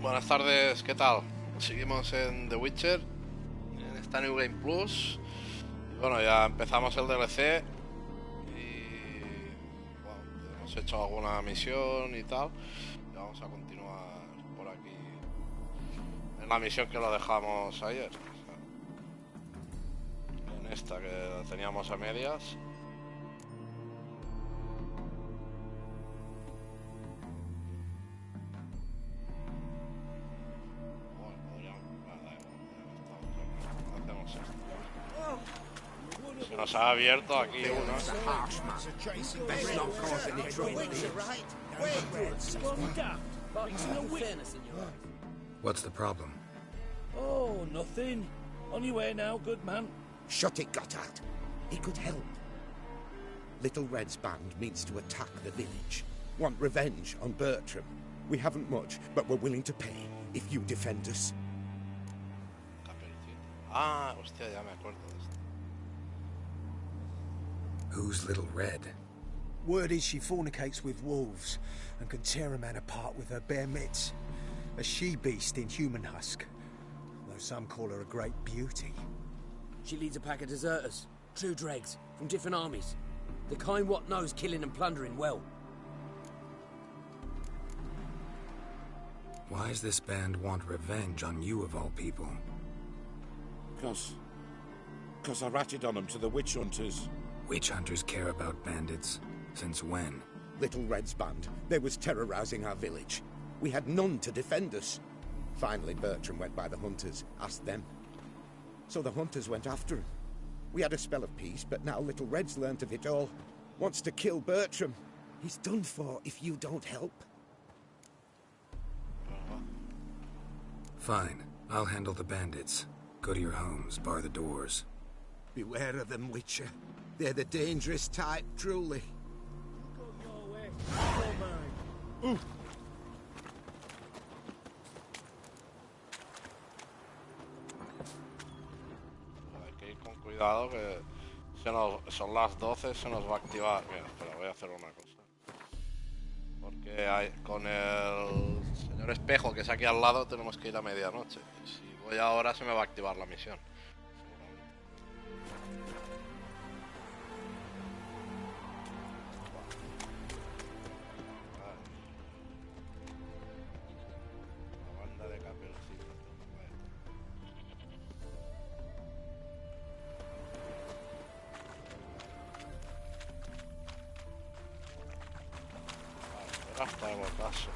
Buenas tardes, ¿qué tal? Seguimos en The Witcher, en esta New Game Plus. Y bueno, ya empezamos el DLC y bueno, hemos hecho alguna misión y tal. Y vamos a continuar por aquí en la misión que lo dejamos ayer. En esta que teníamos a medias. Se nos ha abierto aquí uno. What's the problem? Oh, nothing. On your way now, good man. Shut it, Gotthard. He could help. Little Red's band means to attack the village. Want revenge on Bertram. We haven't much, but we're willing to pay if you defend us. Ah, hostia, ya me acuerdo de esto. Who's Little Red? Word is she fornicates with wolves and can tear a man apart with her bare mitts. A she-beast in human husk, though some call her a great beauty. She leads a pack of deserters, true dregs, from different armies. The kind what knows killing and plundering well. Why does this band want revenge on you of all people? Cause I ratted on them to the witch hunters. Witch hunters care about bandits. Since when? Little Red's band. They was terrorizing our village. We had none to defend us. Finally, Bertram went by the hunters, asked them. So the hunters went after him. We had a spell of peace, but now Little Red's learnt of it all. Wants to kill Bertram. He's done for if you don't help. Fine. I'll handle the bandits. Go to your homes, bar the doors. Beware of them, Witcher. They're the dangerous type, truly. Ooh. Hay que ir con cuidado que son las 12, se nos va a activar. Mira, espera, voy a hacer una cosa. Porque con el señor espejo que es aquí al lado tenemos que ir a medianoche. Y si voy ahora se me va a activar la misión. Hasta el ocaso.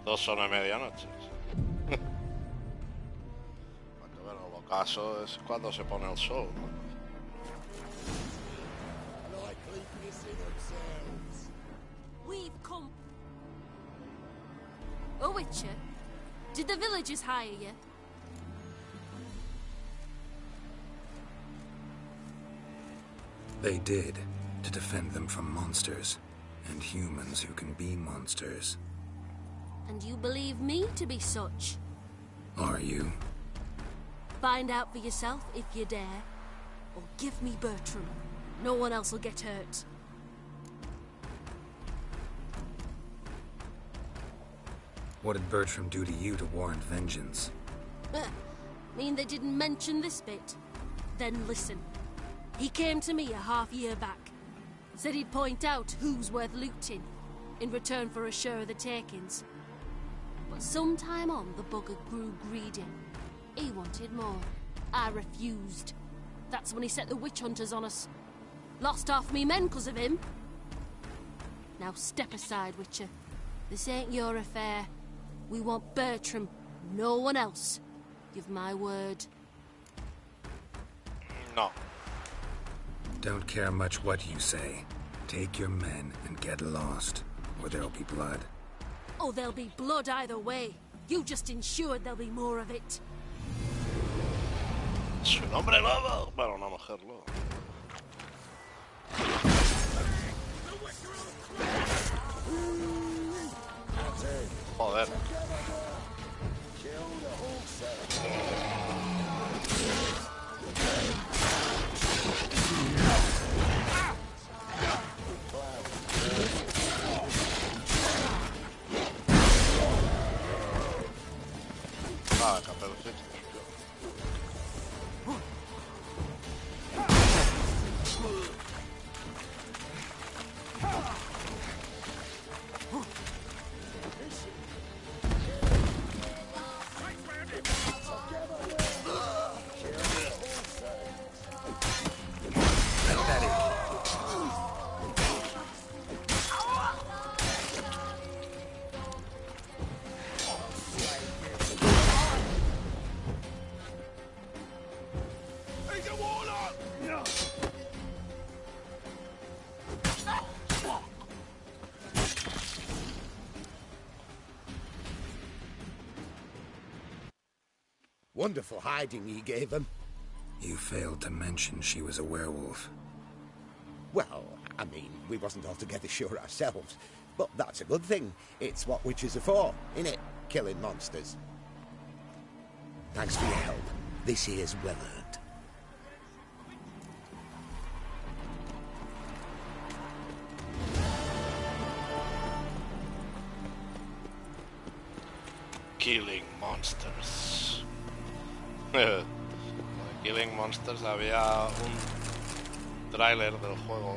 Dos son a medianoche. Cuando bueno, el ocaso es cuando se pone el sol, ¿no? We've come. Oh, Witcher, did the villagers hire you? They did, to defend them from monsters, and humans who can be monsters. And you believe me to be such? Are you? Find out for yourself if you dare. Or give me Bertram. No one else will get hurt. What did Bertram do to you to warrant vengeance? Mean they didn't mention this bit? Then listen. He came to me a half-year back. Said he'd point out who's worth looting, in return for a share of the takings. But sometime on, the bugger grew greedy. He wanted more. I refused. That's when he set the witch hunters on us. Lost half me men 'cause of him. Now step aside, Witcher. This ain't your affair. We want Bertram, no one else. Give my word. No. Don't care much what you say. Take your men and get lost, or there'll be blood. Oh, there'll be blood either way. You just ensured there'll be more of it. Su nombre lobo. Bueno, una mujer lobo. Joder. Ah, caperucito. Wonderful hiding he gave them. You failed to mention she was a werewolf. Well, I mean, we wasn't altogether sure ourselves. But that's a good thing. It's what witches are for, innit? Killing monsters. Thanks for your help. This here's well earned. Killing monsters. Killing Monsters, había un tráiler del juego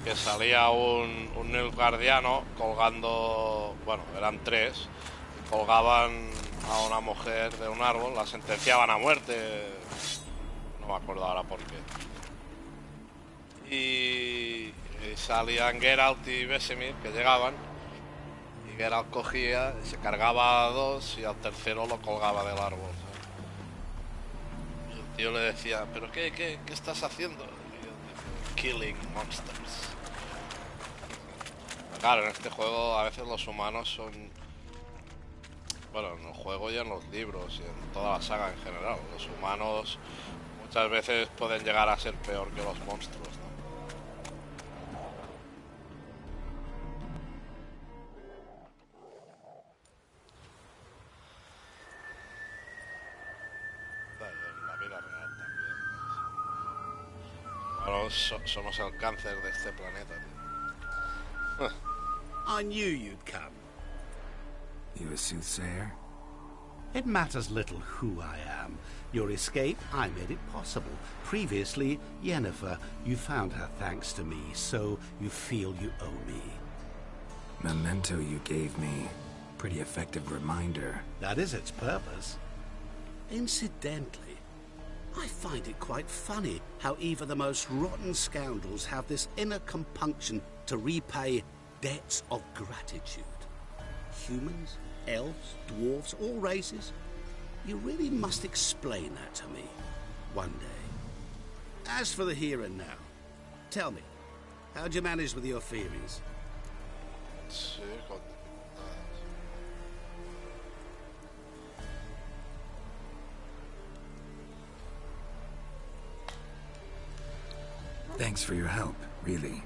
que salía un nilfgaardiano colgando, bueno, eran tres, colgaban a una mujer de un árbol, la sentenciaban a muerte, no me acuerdo ahora por qué, y salían Geralt y Vesemir que llegaban. Y Geralt cogía, se cargaba a dos y al tercero lo colgaba del árbol, ¿sabes? Y el tío le decía, ¿pero qué estás haciendo? Y él decía, killing monsters. Claro, en este juego a veces los humanos son... Bueno, en el juego y en los libros y en toda la saga en general. Los humanos muchas veces pueden llegar a ser peor que los monstruos, ¿no? Somos el cáncer de este planeta, tío. I knew you'd come. You a soothsayer? It matters little who I am. Your escape, I made it possible. Previously, Yennefer, you found her thanks to me, so you feel you owe me. Memento you gave me. Pretty effective reminder. That is its purpose. Incidentally, I find it quite funny how even the most rotten scoundrels have this inner compunction to repay debts of gratitude. Humans, elves, dwarves, all races. You really must explain that to me one day. As for the here and now, tell me, how'd you manage with your feelings? Thanks for your help, really.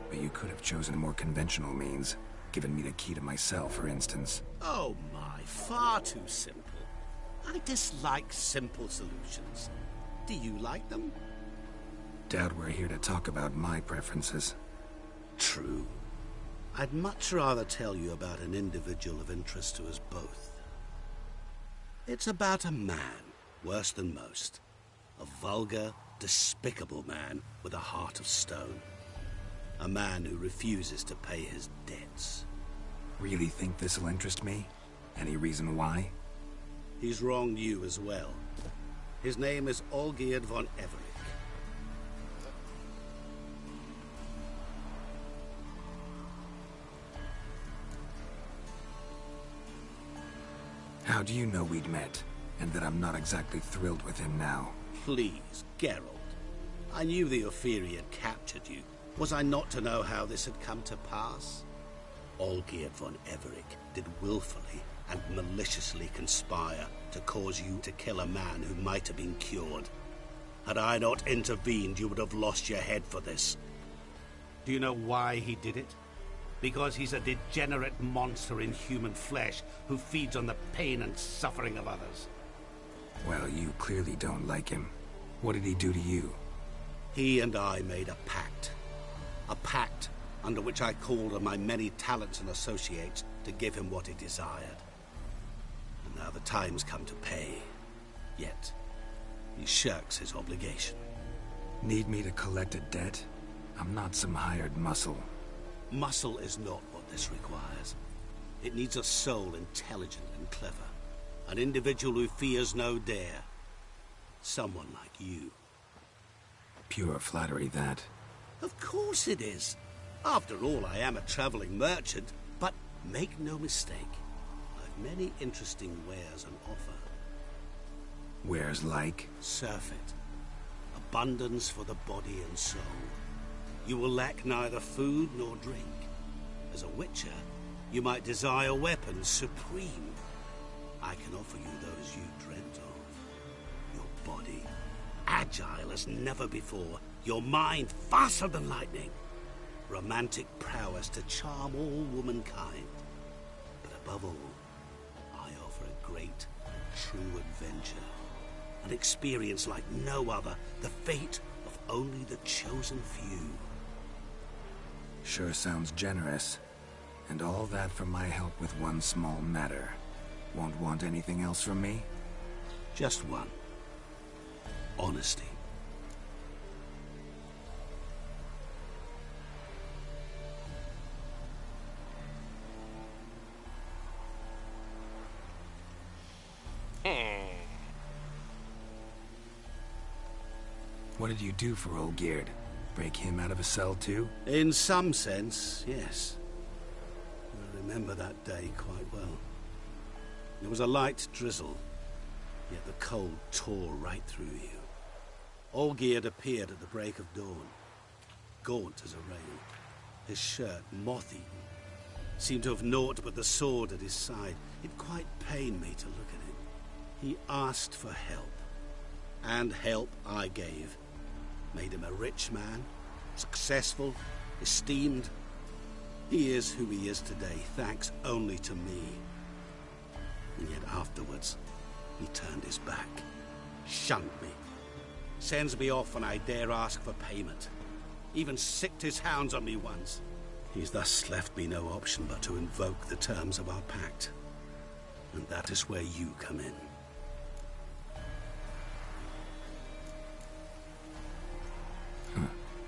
But you could have chosen a more conventional means. Given me the key to my cell, for instance. Oh my, far too simple. I dislike simple solutions. Do you like them? Doubt we're here to talk about my preferences. True. I'd much rather tell you about an individual of interest to us both. It's about a man, worse than most. A vulgar, despicable man with a heart of stone. A man who refuses to pay his debts. Really think this'll interest me? Any reason why? He's wronged you as well. His name is Olgierd von Everich. How do you know we'd met? and that I'm not exactly thrilled with him now. Please, Geralt. I knew the Ophiri had captured you. Was I not to know how this had come to pass? Olgierd von Everec did willfully and maliciously conspire to cause you to kill a man who might have been cured. Had I not intervened, you would have lost your head for this. Do you know why he did it? Because he's a degenerate monster in human flesh who feeds on the pain and suffering of others. Well, you clearly don't like him. What did he do to you? He and I made a pact. A pact under which I called on my many talents and associates to give him what he desired. And now the time's come to pay. Yet, he shirks his obligation. Need me to collect a debt? I'm not some hired muscle. Muscle is not what this requires. It needs a soul intelligent and clever. An individual who fears no dare. Someone like you. Pure flattery, that. Of course it is. After all, I am a traveling merchant. But make no mistake, I've many interesting wares on offer. Wares like? Surfeit. Abundance for the body and soul. You will lack neither food nor drink. As a witcher, you might desire weapons supreme. I can offer you those you dreamt of. Your body, agile as never before. Your mind, faster than lightning. Romantic prowess to charm all womankind. But above all, I offer a great, true adventure. An experience like no other. The fate of only the chosen few. Sure sounds generous. And all that for my help with one small matter. Won't want anything else from me? Just one. Honesty. What did you do for Olgierd? Break him out of a cell too? In some sense, yes. I remember that day quite well. There was a light drizzle, yet the cold tore right through you. Olgierd appeared at the break of dawn, gaunt as a rail, his shirt moth-eaten, seemed to have naught but the sword at his side. It quite pained me to look at him. He asked for help, and help I gave. Made him a rich man, successful, esteemed. He is who he is today, thanks only to me. And yet afterwards, he turned his back, shunned me, sends me off when I dare ask for payment, even sicked his hounds on me once. He's thus left me no option but to invoke the terms of our pact. And that is where you come in.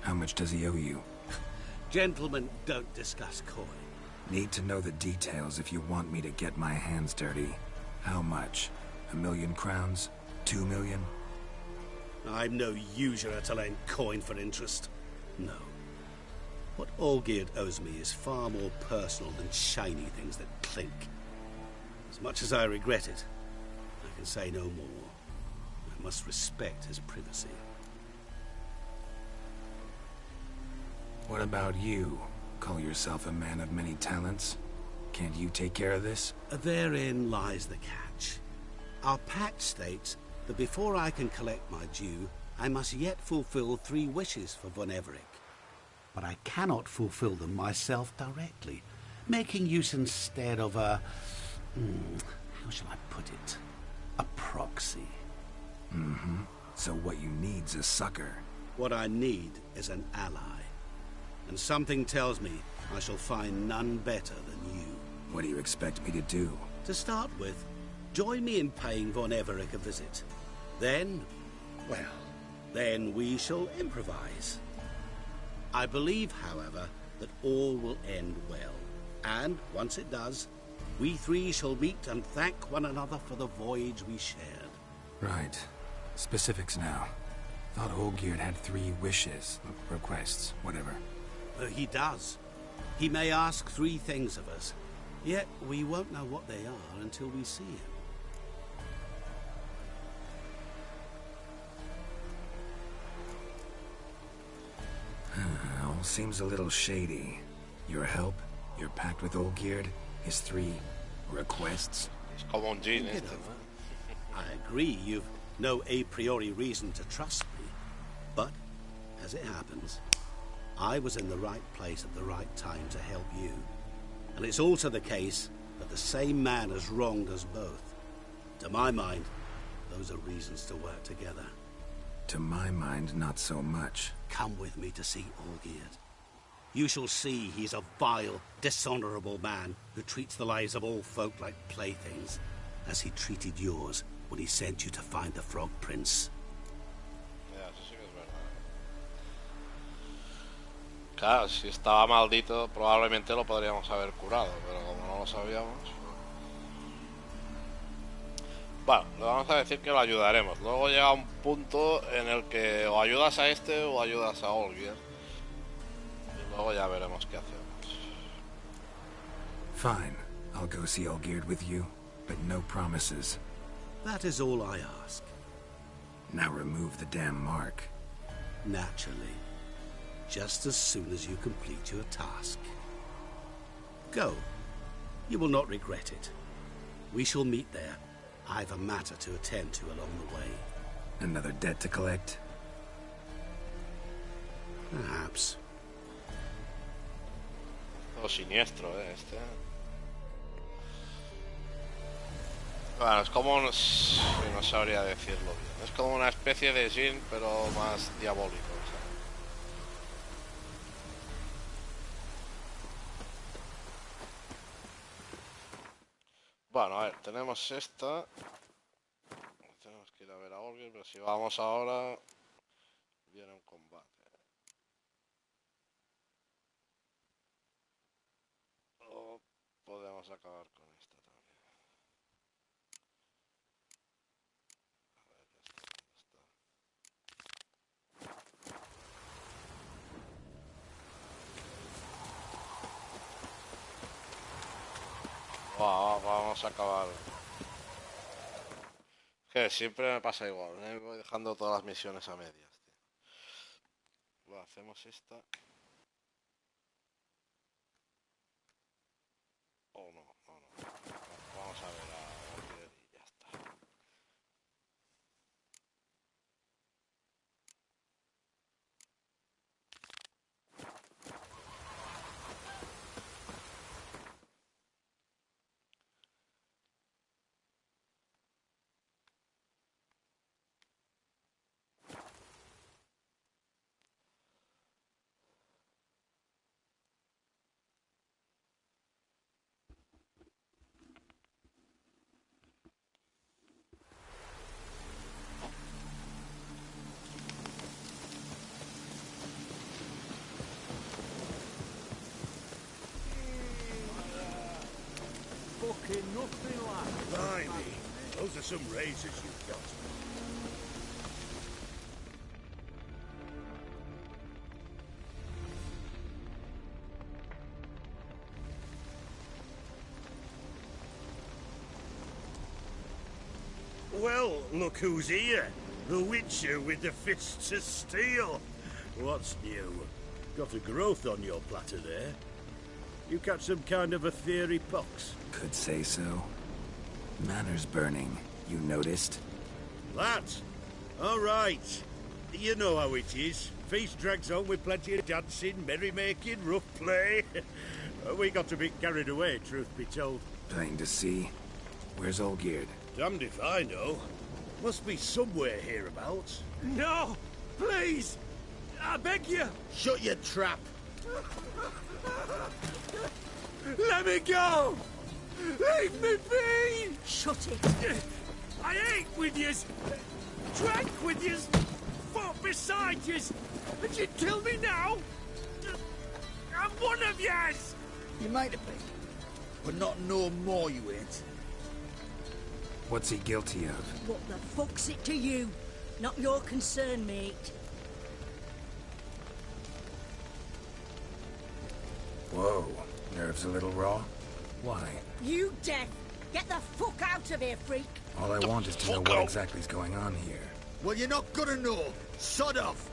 How much does he owe you? Gentlemen don't discuss coin. Need to know the details if you want me to get my hands dirty. How much? 1,000,000 crowns? 2 million? I'm no usurer to lend coin for interest. No. What Olgierd owes me is far more personal than shiny things that clink. As much as I regret it, I can say no more. I must respect his privacy. What about you? Call yourself a man of many talents? Can't you take care of this? Therein lies the catch. Our pact states that before I can collect my due, I must yet fulfill 3 wishes for von Everec. But I cannot fulfill them myself directly, making use instead of a... how shall I put it? A proxy. Mm-hmm. So what you need's a sucker. What I need is an ally. And something tells me I shall find none better than you. What do you expect me to do? To start with, join me in paying von Everec a visit. Then, well, then we shall improvise. I believe, however, that all will end well. And, once it does, we 3 shall meet and thank one another for the voyage we shared. Right. Specifics now. Thought Olgierd had 3 wishes, requests, whatever. He does. He may ask 3 things of us, yet we won't know what they are until we see him. All seems a little shady. Your help, your pact with Olgierd, his 3 requests. Es como un Jin Think it este. over. I agree you've no a priori reason to trust me, but as it happens, I was in the right place at the right time to help you. And it's also the case that the same man has wronged us both. To my mind, those are reasons to work together. To my mind, not so much. Come with me to see Olgierd. You shall see he's a vile, dishonorable man who treats the lives of all folk like playthings, as he treated yours when he sent you to find the Frog Prince. Ya, eso sí que es verdad. Claro, si estaba maldito, probablemente lo podríamos haber curado, pero como no lo sabíamos... Bueno, le vamos a decir que lo ayudaremos. Luego llega un punto en el que o ayudas a este o ayudas a Olgierd. Y luego ya veremos qué hacemos. Fine. I'll go see Olgierd with you, but no promises. That is all I ask. Now remove the damn mark. Naturally. Just as soon as you complete your task. Go. You will not regret it. We shall meet there. I've a matter to attend to along the way. Another debt to collect? Perhaps. Todo siniestro, este. Bueno, es como un... no sabría decirlo bien. Es como una especie de Jin, pero más diabólico, ¿sabes? Bueno, a ver, tenemos esta. Tenemos que ir a ver a Olgierd, pero si vamos ahora, viene un combate. O podemos acabar con esta también. A ver, ya está, ¿dónde está? Vamos a acabar. Que siempre me pasa igual, me voy dejando todas las misiones a medias, tío. Bueno, hacemos esta. Oh, no. Vamos a ver a Olgierd y ya está. Nothing like. Blimey, those are some razors you've got. Well, look who's here. The Witcher with the fists of steel. What's new? Got a growth on your platter there. You catch some kind of a theory pox? Could say so. Manor's burning. You noticed? That? All right. You know how it is. Feast drags on with plenty of dancing, merrymaking, rough play. We got a bit carried away, truth be told. Plain to see. Where's Olgierd? Damned if I know. Must be somewhere hereabouts. No! Please! I beg you! Shut your trap! Let me go! Leave me be! Shut it! I ate with yous! Drank with yous! Fought beside yous! And you kill me now? I'm one of yous! You might have been, but not no more you ain't. What's he guilty of? What the fuck's it to you? Not your concern, mate. Whoa. Nerves a little raw? Why? You deaf! Get the fuck out of here, freak! All I want is to know what exactly is going on here. Well, you're not gonna know. Sod off!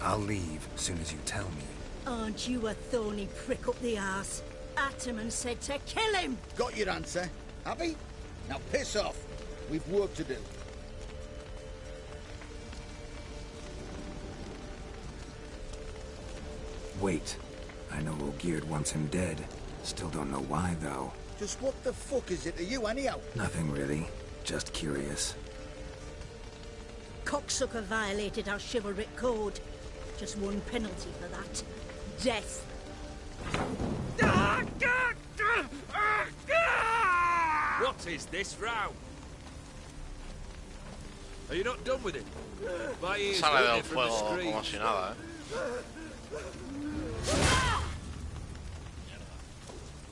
I'll leave as soon as you tell me. Aren't you a thorny prick up the arse? Ataman said to kill him! Got your answer. Happy? Now piss off. We've work to do. Wait. I know Olgierd wants him dead. Still don't know why, though. Just what the fuck is it to you, anyhow? Nothing really. Just curious. Cocksucker violated our chivalric code. Just one penalty for that. Death. What is this row? Are you not done with it? My ears Sale del hurt from the fuego screams. como si nada,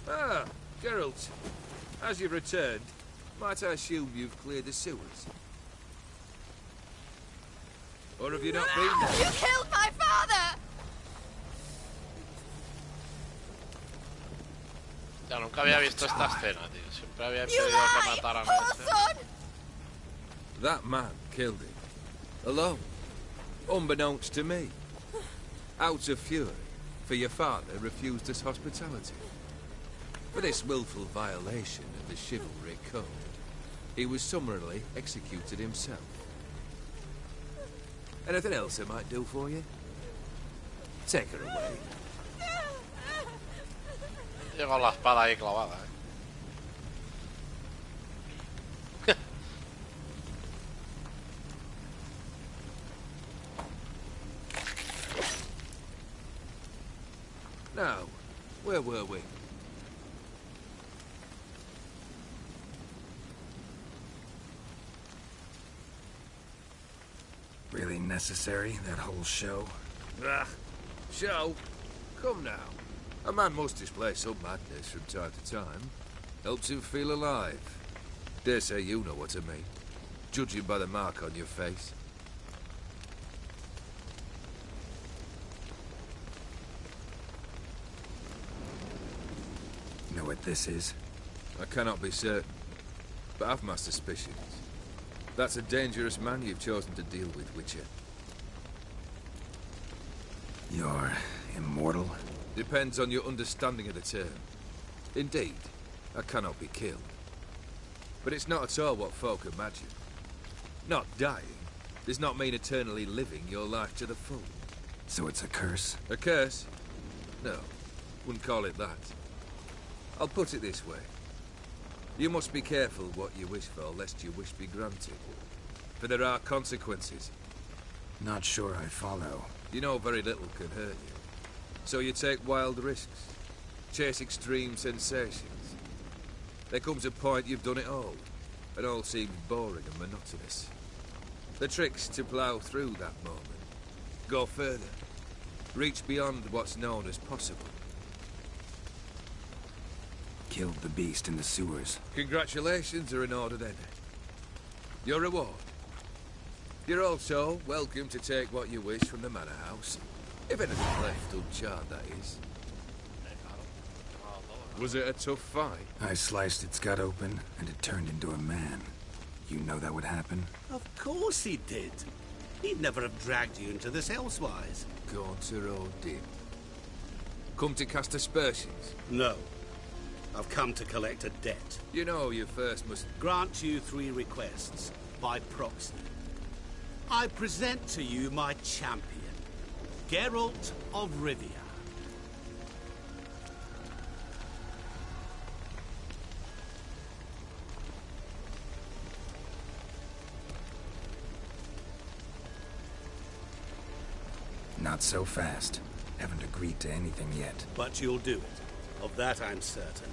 Ah, Geralt. As you've returned, might I assume you've cleared the sewers? Or have you not been there? You killed my father! Ya nunca había visto esta escena, tío. Siempre había You pedido que lie, mataran a ese. son! That man killed him. Alone. Unbeknownst to me. Out of fury, for your father refused us hospitality. For this willful violation of the chivalry code, he was summarily executed himself. Anything else I might do for you? Take her away. Llegó la espada ahí clavada, Now, where were we? Really necessary, that whole show? Ah, show? Come now. A man must display some madness from time to time. Helps him feel alive. Dare say you know what I mean. Judging by the mark on your face. Know what this is? I cannot be certain, but I've my suspicions. That's a dangerous man you've chosen to deal with, Witcher. You're immortal? Depends on your understanding of the term. Indeed, I cannot be killed. But it's not at all what folk imagine. Not dying does not mean eternally living your life to the full. So it's a curse? A curse? No, wouldn't call it that. I'll put it this way. You must be careful what you wish for, lest your wish be granted. For there are consequences. Not sure I follow. You know very little can hurt you. So you take wild risks. Chase extreme sensations. There comes a point you've done it all. And all seems boring and monotonous. The trick's to plough through that moment. Go further. Reach beyond what's known as possible. Killed the beast in the sewers. Congratulations are in order then. Your reward. You're also welcome to take what you wish from the manor house. If anything left uncharred, that is. Was it a tough fight? I sliced its gut open, and it turned into a man. You know that would happen? Of course he did. He'd never have dragged you into this elsewise. Gaunter O'Din. Come to cast aspersions? No. I've come to collect a debt. You know you first must grant you 3 requests, by proxy. I present to you my champion, Geralt of Rivia. Not so fast. Haven't agreed to anything yet. But you'll do it. Of that I'm certain.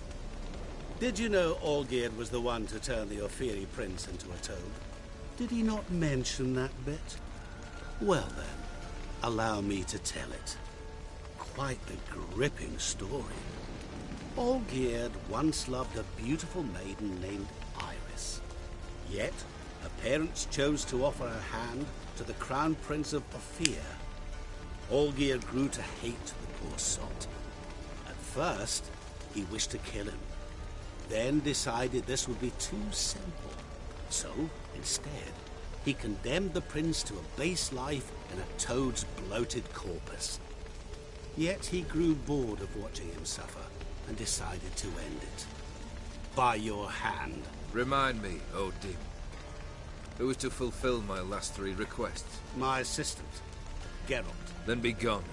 Did you know Olgierd was the one to turn the Ophiri prince into a toad? Did he not mention that bit? Well then, allow me to tell it. Quite a gripping story. Olgierd once loved a beautiful maiden named Iris. Yet, her parents chose to offer her hand to the crown prince of Ophir. Olgierd grew to hate the poor sot. At first, he wished to kill him. Then decided this would be too simple. So, instead, he condemned the prince to a base life in a toad's bloated corpus. Yet he grew bored of watching him suffer and decided to end it. By your hand. Remind me, Odin. Who was to fulfill my last 3 requests? My assistant, Geralt. Then be gone.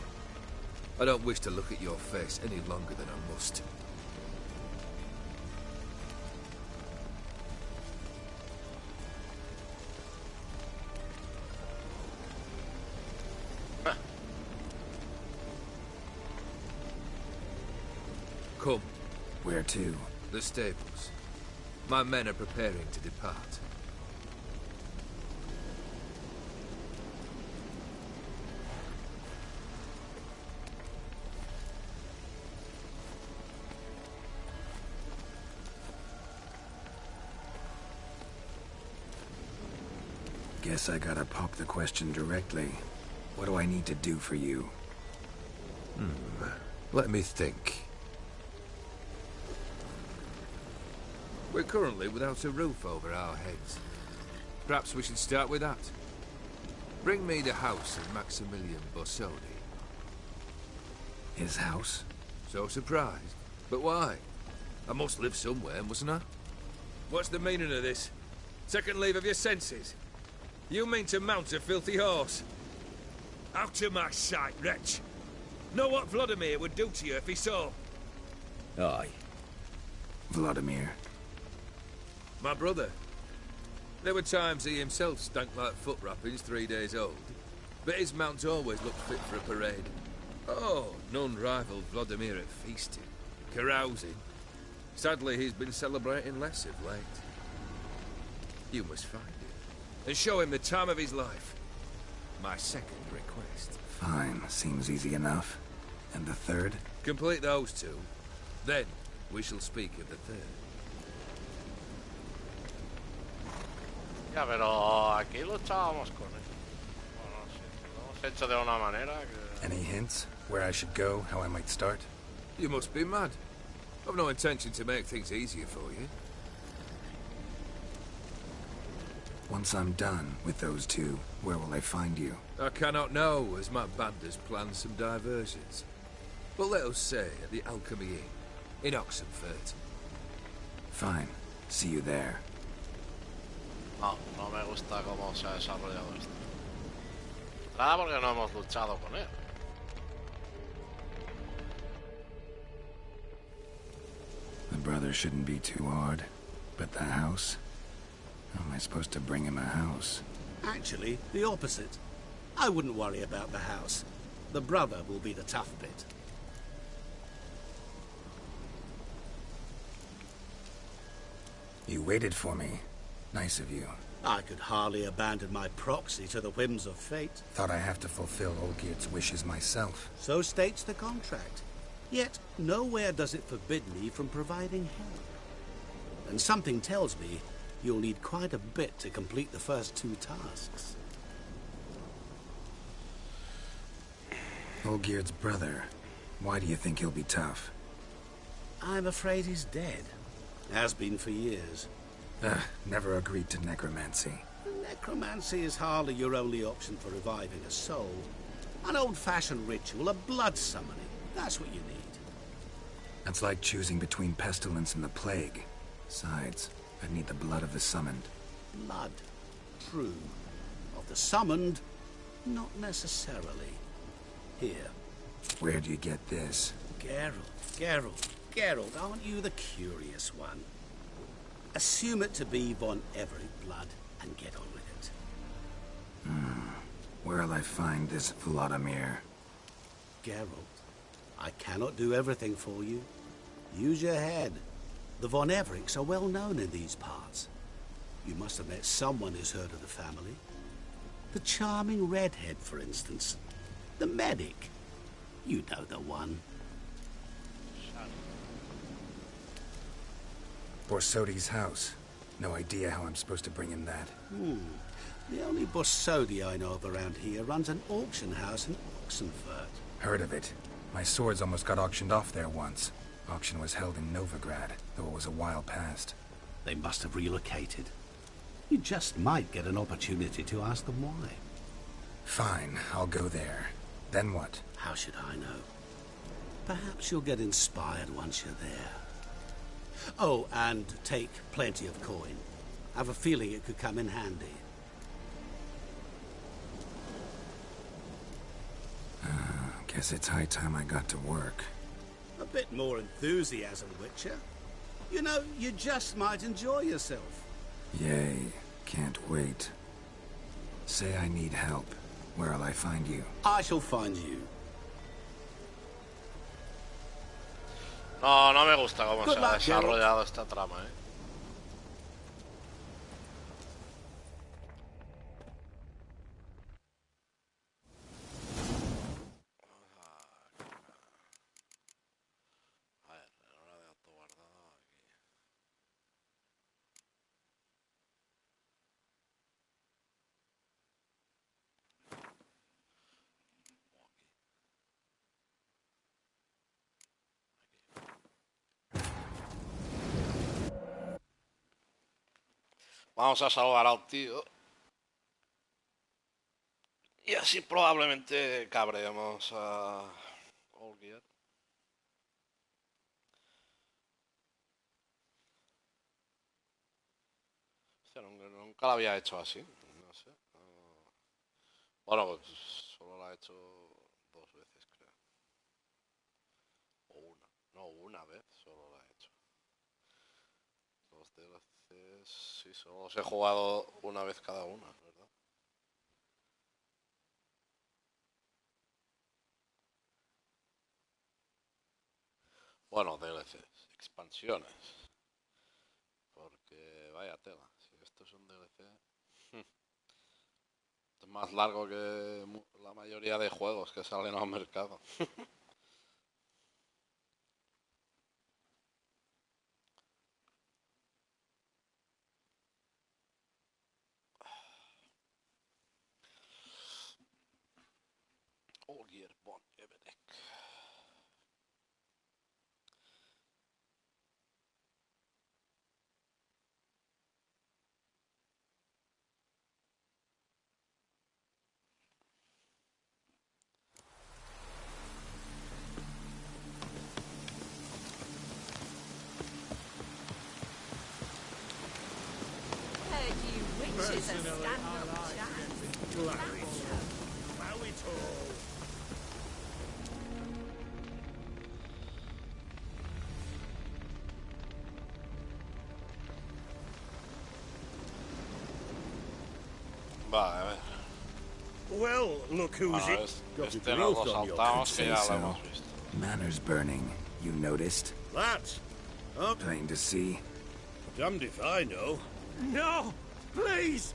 I don't wish to look at your face any longer than I must. Come. Where to? The stables. My men are preparing to depart. Guess I gotta pop the question directly. What do I need to do for you? Let me think. We're currently without a roof over our heads. Perhaps we should start with that. Bring me the house of Maximilian Borsodi. His house? So surprised. But why? I must live somewhere, mustn't I? What's the meaning of this? Second leave of your senses? You mean to mount a filthy horse? Out of my sight, wretch! Know what Vladimir would do to you if he saw? Aye. Vladimir. My brother. There were times he himself stank like foot wrappings 3 days old. But his mount always looked fit for a parade. Oh, none rivaled Vladimir at feasting, carousing. Sadly, he's been celebrating less of late. You must find him and show him the time of his life. My second request. Fine, seems easy enough. And the third? Complete those 2. Then we shall speak of the third. Ya, pero aquí luchábamos con él. Bueno, sí, lo hemos hecho de una manera que... Any hints? Where I should go? How I might start? You must be mad. I've no intention to make things easier for you. Once I'm done with those 2, where will I find you? I cannot know, as my band has planned some diversions. But let us say at the Alchemy Inn, in Oxenfurt. Fine. See you there. No, no me gusta cómo se ha desarrollado esto. Nada porque no hemos luchado con él. The brother shouldn't be too hard. But the house? How am I supposed to bring him a house? Actually, the opposite. I wouldn't worry about the house. The brother will be the tough bit. You waited for me. Nice of you. I could hardly abandon my proxy to the whims of fate. Thought I have to fulfill Olgierd's wishes myself. So states the contract. Yet, nowhere does it forbid me from providing help. And something tells me you'll need quite a bit to complete the first 2 tasks. Olgierd's brother. Why do you think he'll be tough? I'm afraid he's dead. Has been for years. Never agreed to necromancy. Necromancy is hardly your only option for reviving a soul. An old-fashioned ritual of blood summoning. That's what you need. That's like choosing between pestilence and the plague. Besides, I'd need the blood of the summoned. Blood. True. Of the summoned, not necessarily. Here. Where do you get this? Geralt, aren't you the curious one? Assume it to be von Everett blood and get on with it. Where'll I find this Vladimir? Geralt, I cannot do everything for you. Use your head. The von Evericks are well known in these parts. You must have met someone who's heard of the family. The charming redhead, for instance. The medic. You know the one. Borsodi's house. No idea how I'm supposed to bring him that. The only Borsodi I know of around here runs an auction house in Oxenfurt. Heard of it. My swords almost got auctioned off there once. Auction was held in Novigrad, though it was a while past. They must have relocated. You just might get an opportunity to ask them why. Fine, I'll go there. Then what? How should I know? Perhaps you'll get inspired once you're there. Oh, and take plenty of coin. I have a feeling it could come in handy. Guess it's high time I got to work. A bit more enthusiasm, Witcher. You know, you just might enjoy yourself. Yay, can't wait. Say I need help. Where'll I find you? I shall find you. No, no me gusta cómo se ha desarrollado esta trama, ¿eh? Vamos a salvar al tío. Y así probablemente cabreemos a Olgier. Hostia, nunca lo había hecho así. No sé. Bueno, pues solo lo ha hecho 2 veces, creo. O una. No, una vez solo lo ha hecho. Los DLCs, sí, solo los he jugado una vez cada una, ¿verdad? Bueno, DLCs, expansiones. Porque vaya tela, si esto es un DLC, es más largo que la mayoría de juegos que salen al mercado. Olgier von Everek. Heard you witches are stand-up giants. Bow it all. Vale, a ver. Well, look who's Bueno, it. este nos lo saltamos que ya lo hemos visto. Manners burning. You noticed? That? Oh, Plain to see. damned if I know. No! Please!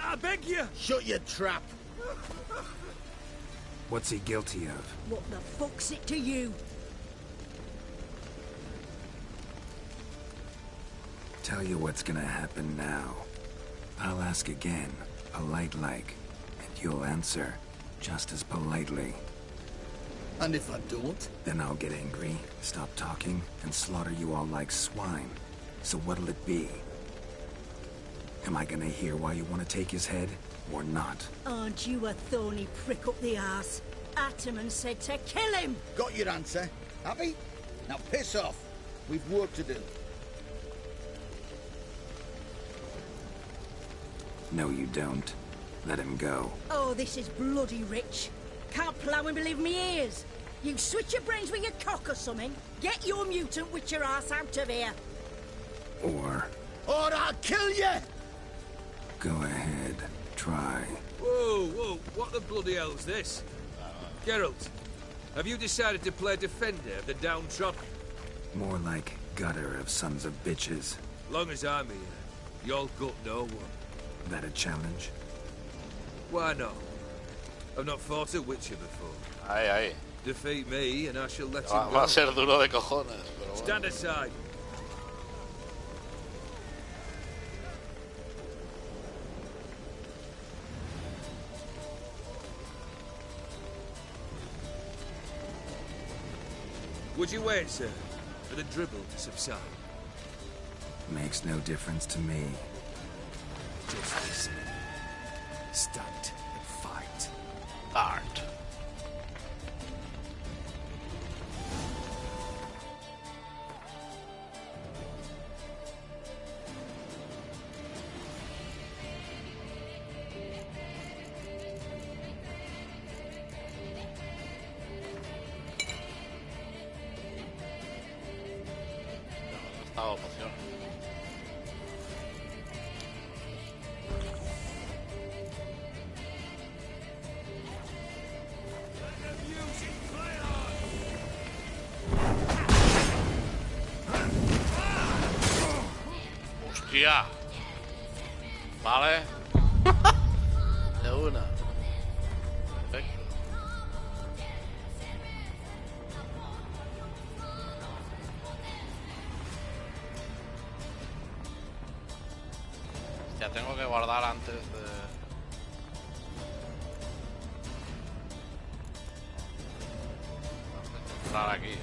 I beg you! Shut your trap. What's he guilty of? What the fuck's it to you? Tell you what's gonna happen now. I'll ask again, polite-like, and you'll answer just as politely. And if I don't? Then I'll get angry, stop talking, and slaughter you all like swine. So what'll it be? Am I gonna hear why you want to take his head, or not? Aren't you a thorny prick up the arse? Ataman said to kill him! Got your answer. Happy? Now piss off. We've work to do. No, you don't. Let him go. Oh, this is bloody rich. Can't plough and believe me ears. You switch your brains with your cock or something. Get your mutant witcher ass out of here. Or I'll kill you! go ahead, try. Whoa, whoa, what the bloody hell's this? Geralt, have you decided to play defender of the downtrodden? More like gutter of sons of bitches. Long as I'm here, you'll gut no one. That a challenge? Why not? I've not fought a witcher before. Ahí, ahí. Defeat me and I shall let him Va go. a ser duro de cojones, pero bueno. Stand aside. Would you wait, sir, for the dribble to subside? Makes no difference to me. Just listen. Stand and fight. Art. gastado poción. ¡Hostia! Vale. De una. Perfecto. Ya tengo que guardar antes de... entrar aquí.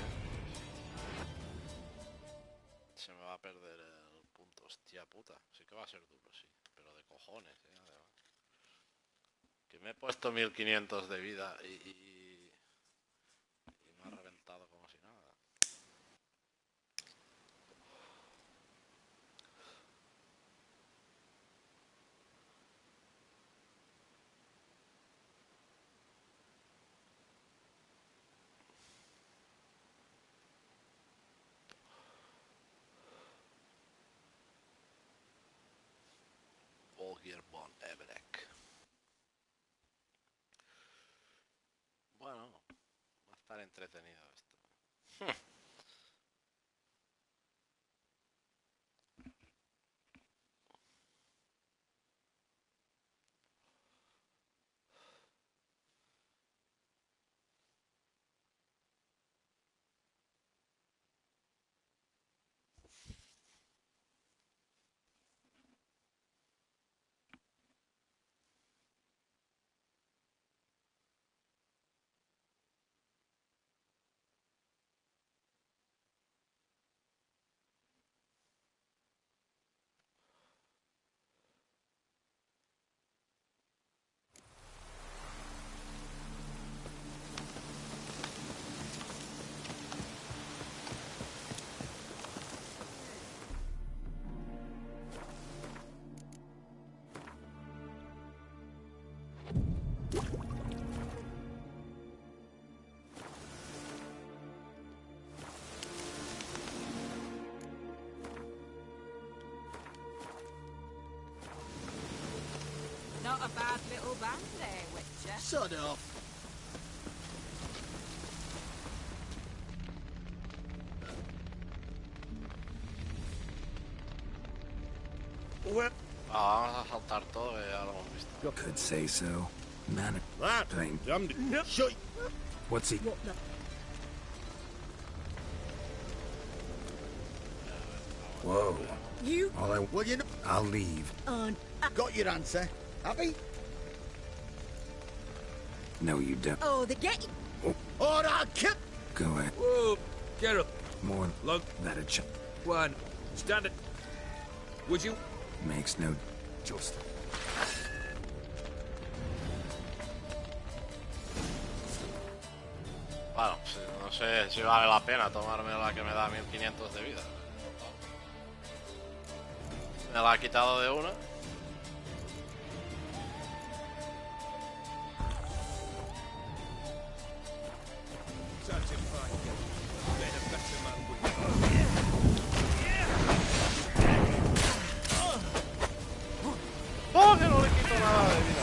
Se me va a perder el punto. Hostia puta. Sí que va a ser duro, sí. Pero de cojones, además. Que me he puesto 1500 de vida y me ha reventado como si nada. Bueno, va a estar entretenido esto. Not a bad little band there, Witcher. Sod off. Vamos a saltar todo, que ya lo hemos visto. Could say so. Man, That thing. damned. Shut. What's he? Whoa. You All I... Well, you know, I'll leave. got your answer. Happy? No, you don't. oh, the get Or I'll kill. Go ahead. Whoa, get up. More Look, that a one. Stand it. Would you? makes no... Just. Bueno, pues, no sé si vale la pena tomarme la que me da 1500 de vida. Me la ha quitado de una. ¡Oh, que no le quito nada de vida!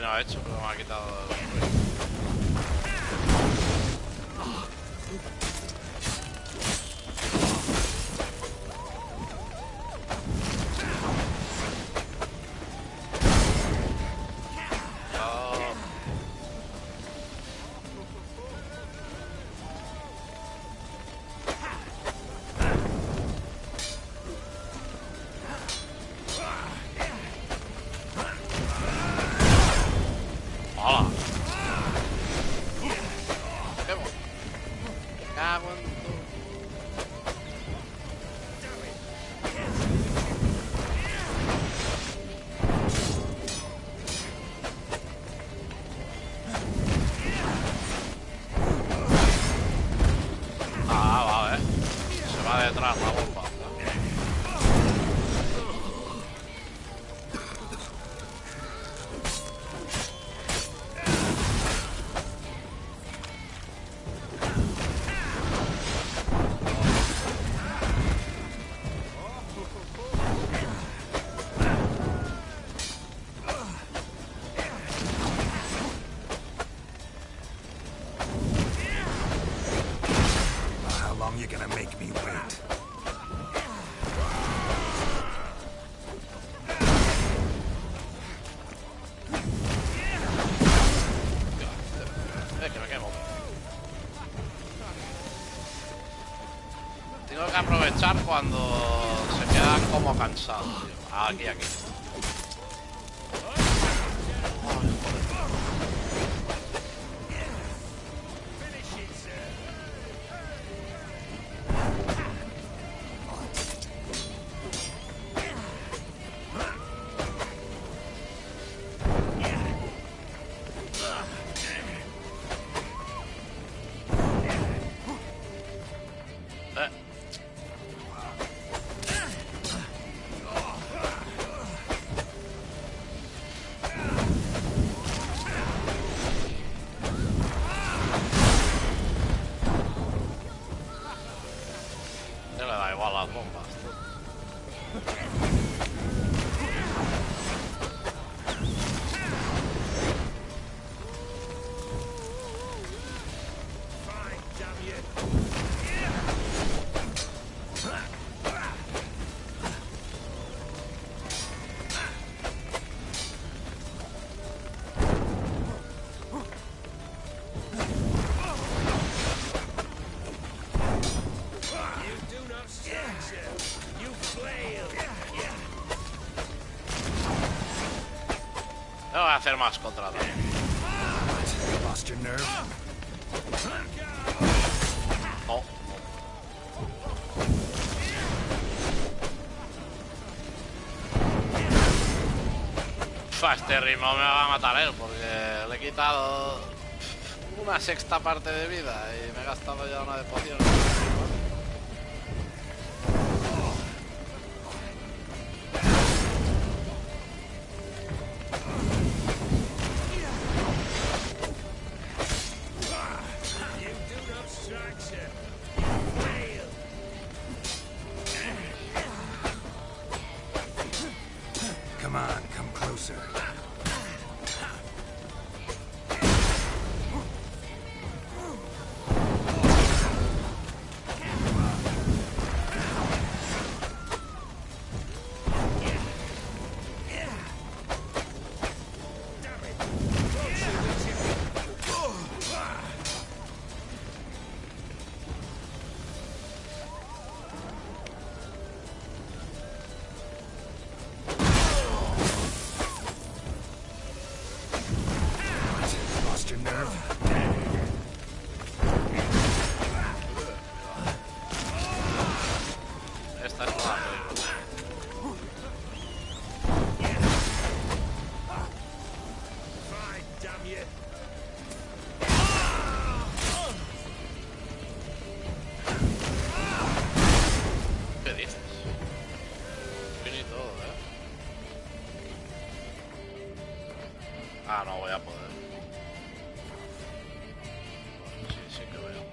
Ha hecho, pero me ha quitado el... cansado, tío. Aquí. No voy a hacer más contra todo. Lost your nerve? No. Este ritmo me va a matar él porque le he quitado una sexta parte de vida y me he gastado ya una de poción. Come on, come closer. Ah, no voy a poder. Sí, sí que veo.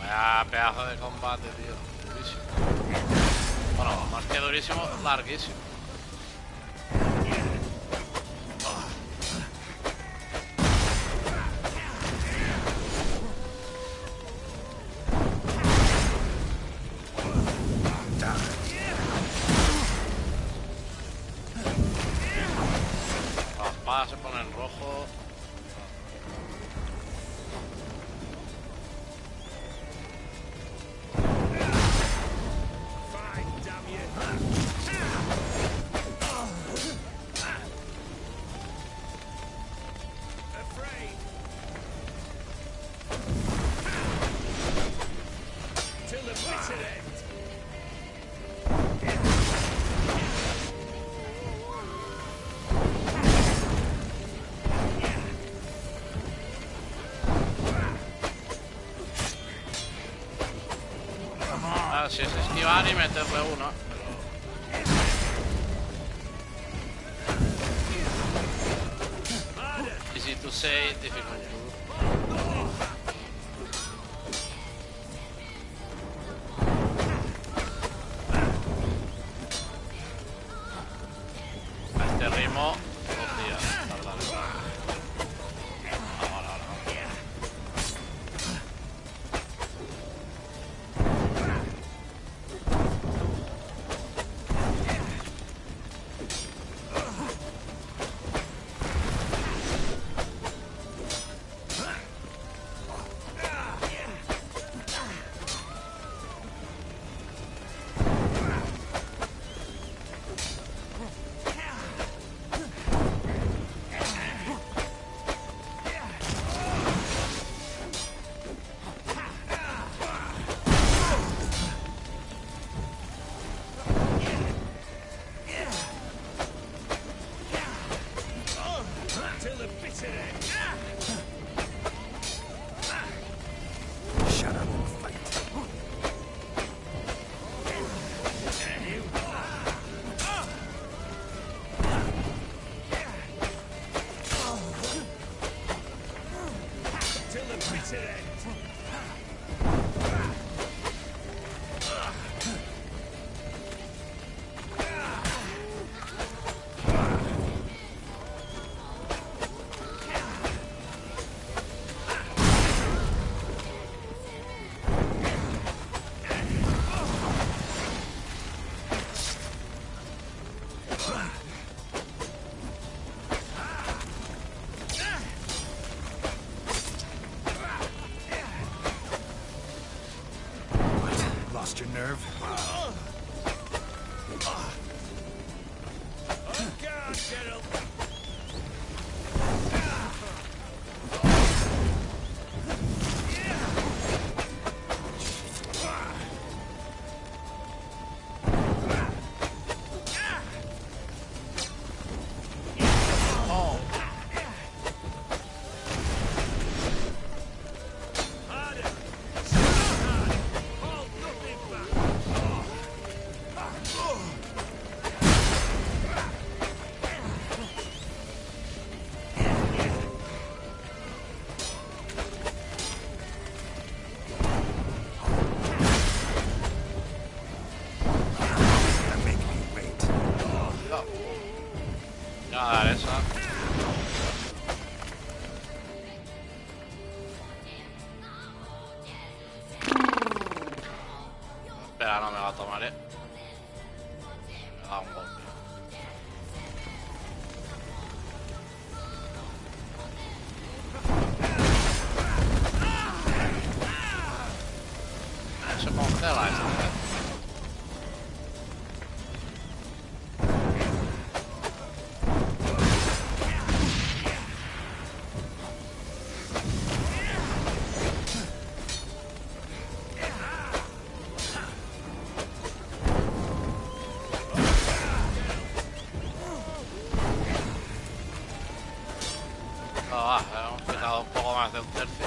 Vaya pedazo de combate, tío. Durísimo. Bueno, más que durísimo, larguísimo. en rojo. Si es esquivar y meterle uno. Easy to say, difficult to do. A este ritmo, 2 días tardaré. Your nerve. Espera, no me va a tomar, Me da un golpe. Se congela esto, hemos quitado un poco más de un tercio.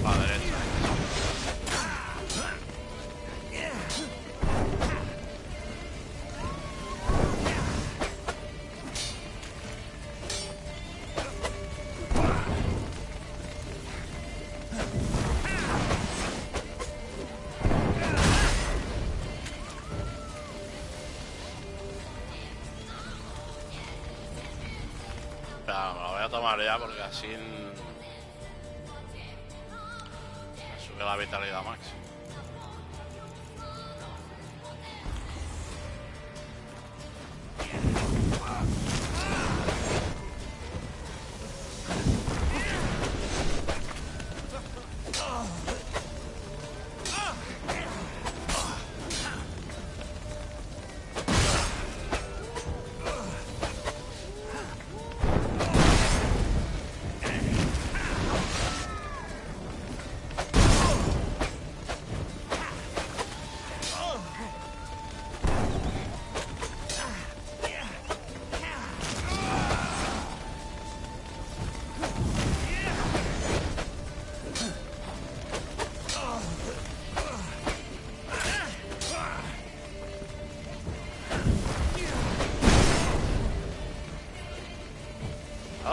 A la derecha. ya porque así me sube la vitalidad máxima.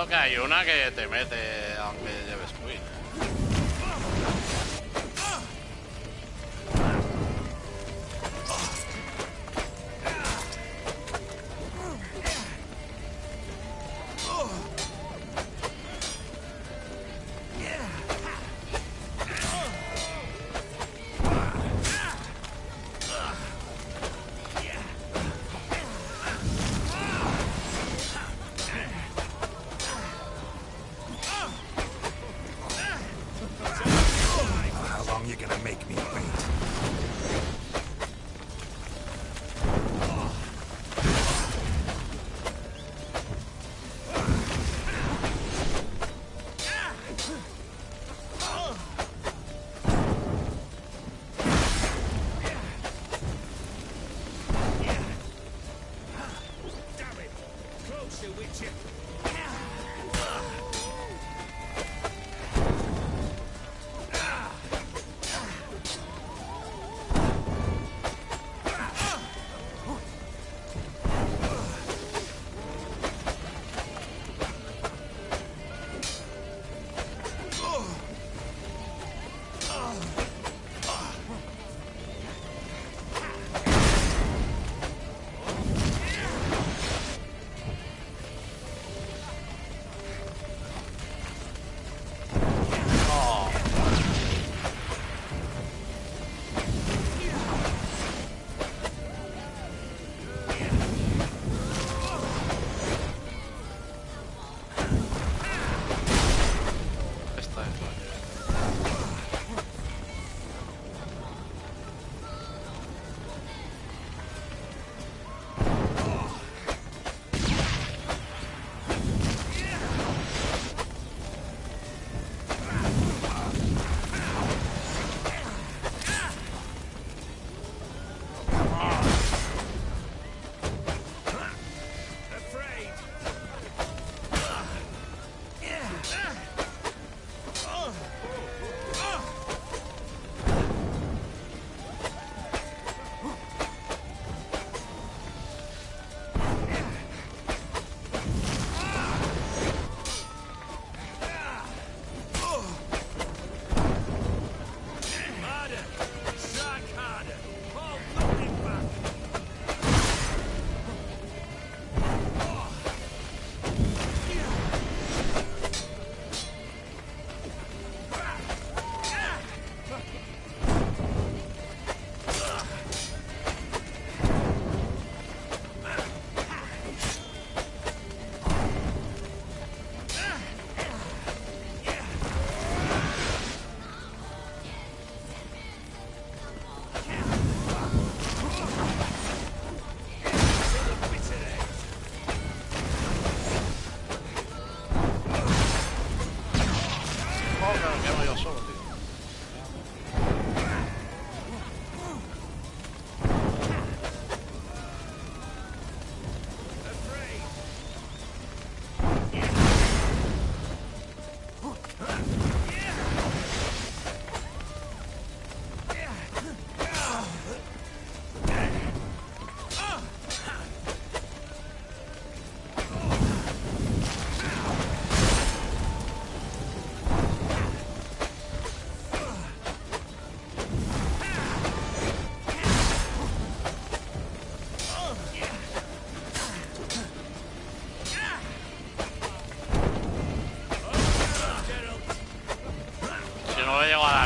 Ok, hay una que te mete aunque lleves queen.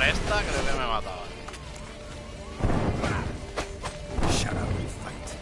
matar esta, creo que me mataba. Shut up and fight.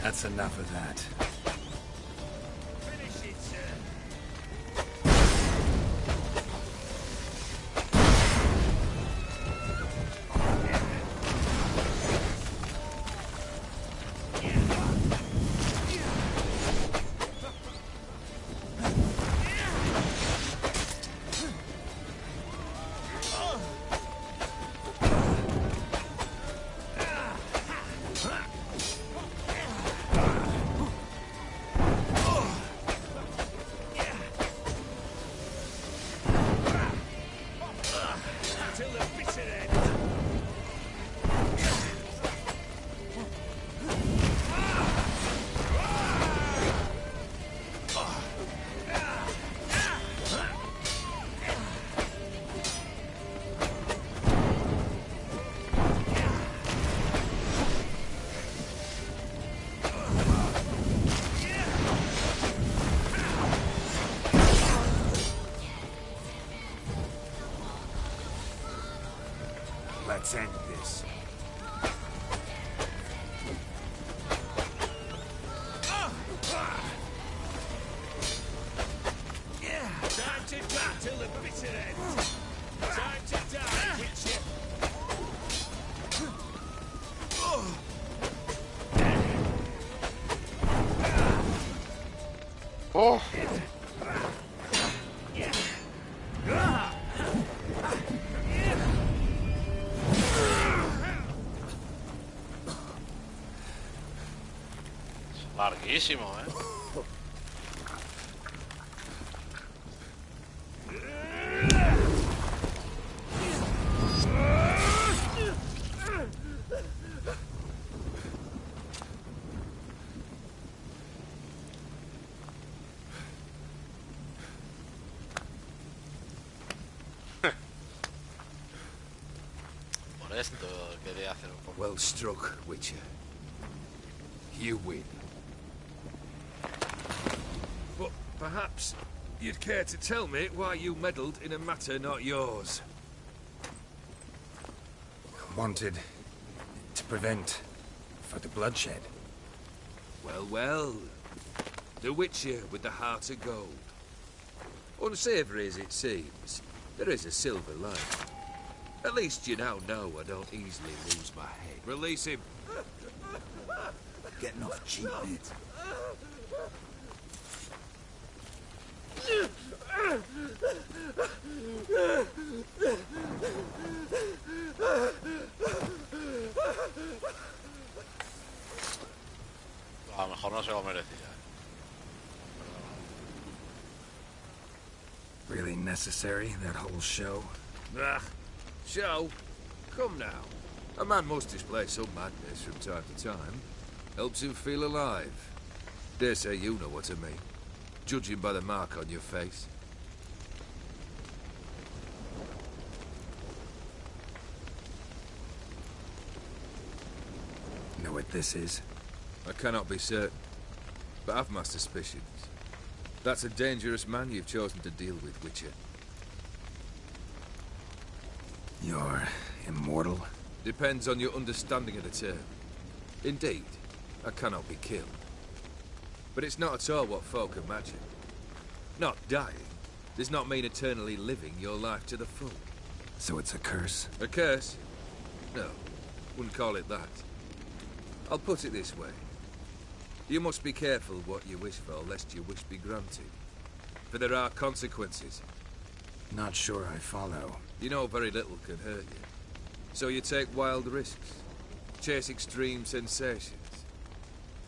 That's enough of that. Finish it, sir. Let's end this. Time to battle the bitter end. Time to die, Witcher. Oh. Larguísimo, ¿eh? Por esto quería hacer un poco. Well struck, Witcher. You win. But perhaps you'd care to tell me why you meddled in a matter not yours. Wanted to prevent further bloodshed. Well, well. The Witcher with the heart of gold. Unsavoury as it seems, there is a silver lining. At least you now know I don't easily lose my head. Release him. Getting off cheap, mate. mejor no se lo merecía. Really necessary, that whole show? Ah, show? Come now. A man must display some madness from time to time. Helps him feel alive. Dare say you know what I mean, judging by the mark on your face. Know what this is? I cannot be certain, but I've my suspicions. That's a dangerous man you've chosen to deal with, Witcher. You're immortal? Depends on your understanding of the term. Indeed, I cannot be killed. But it's not at all what folk imagine. Not dying does not mean eternally living your life to the full. So it's a curse? A curse? No, wouldn't call it that. I'll put it this way. You must be careful what you wish for, lest your wish be granted. For there are consequences. Not sure I follow. You know very little can hurt you. So you take wild risks. Chase extreme sensations.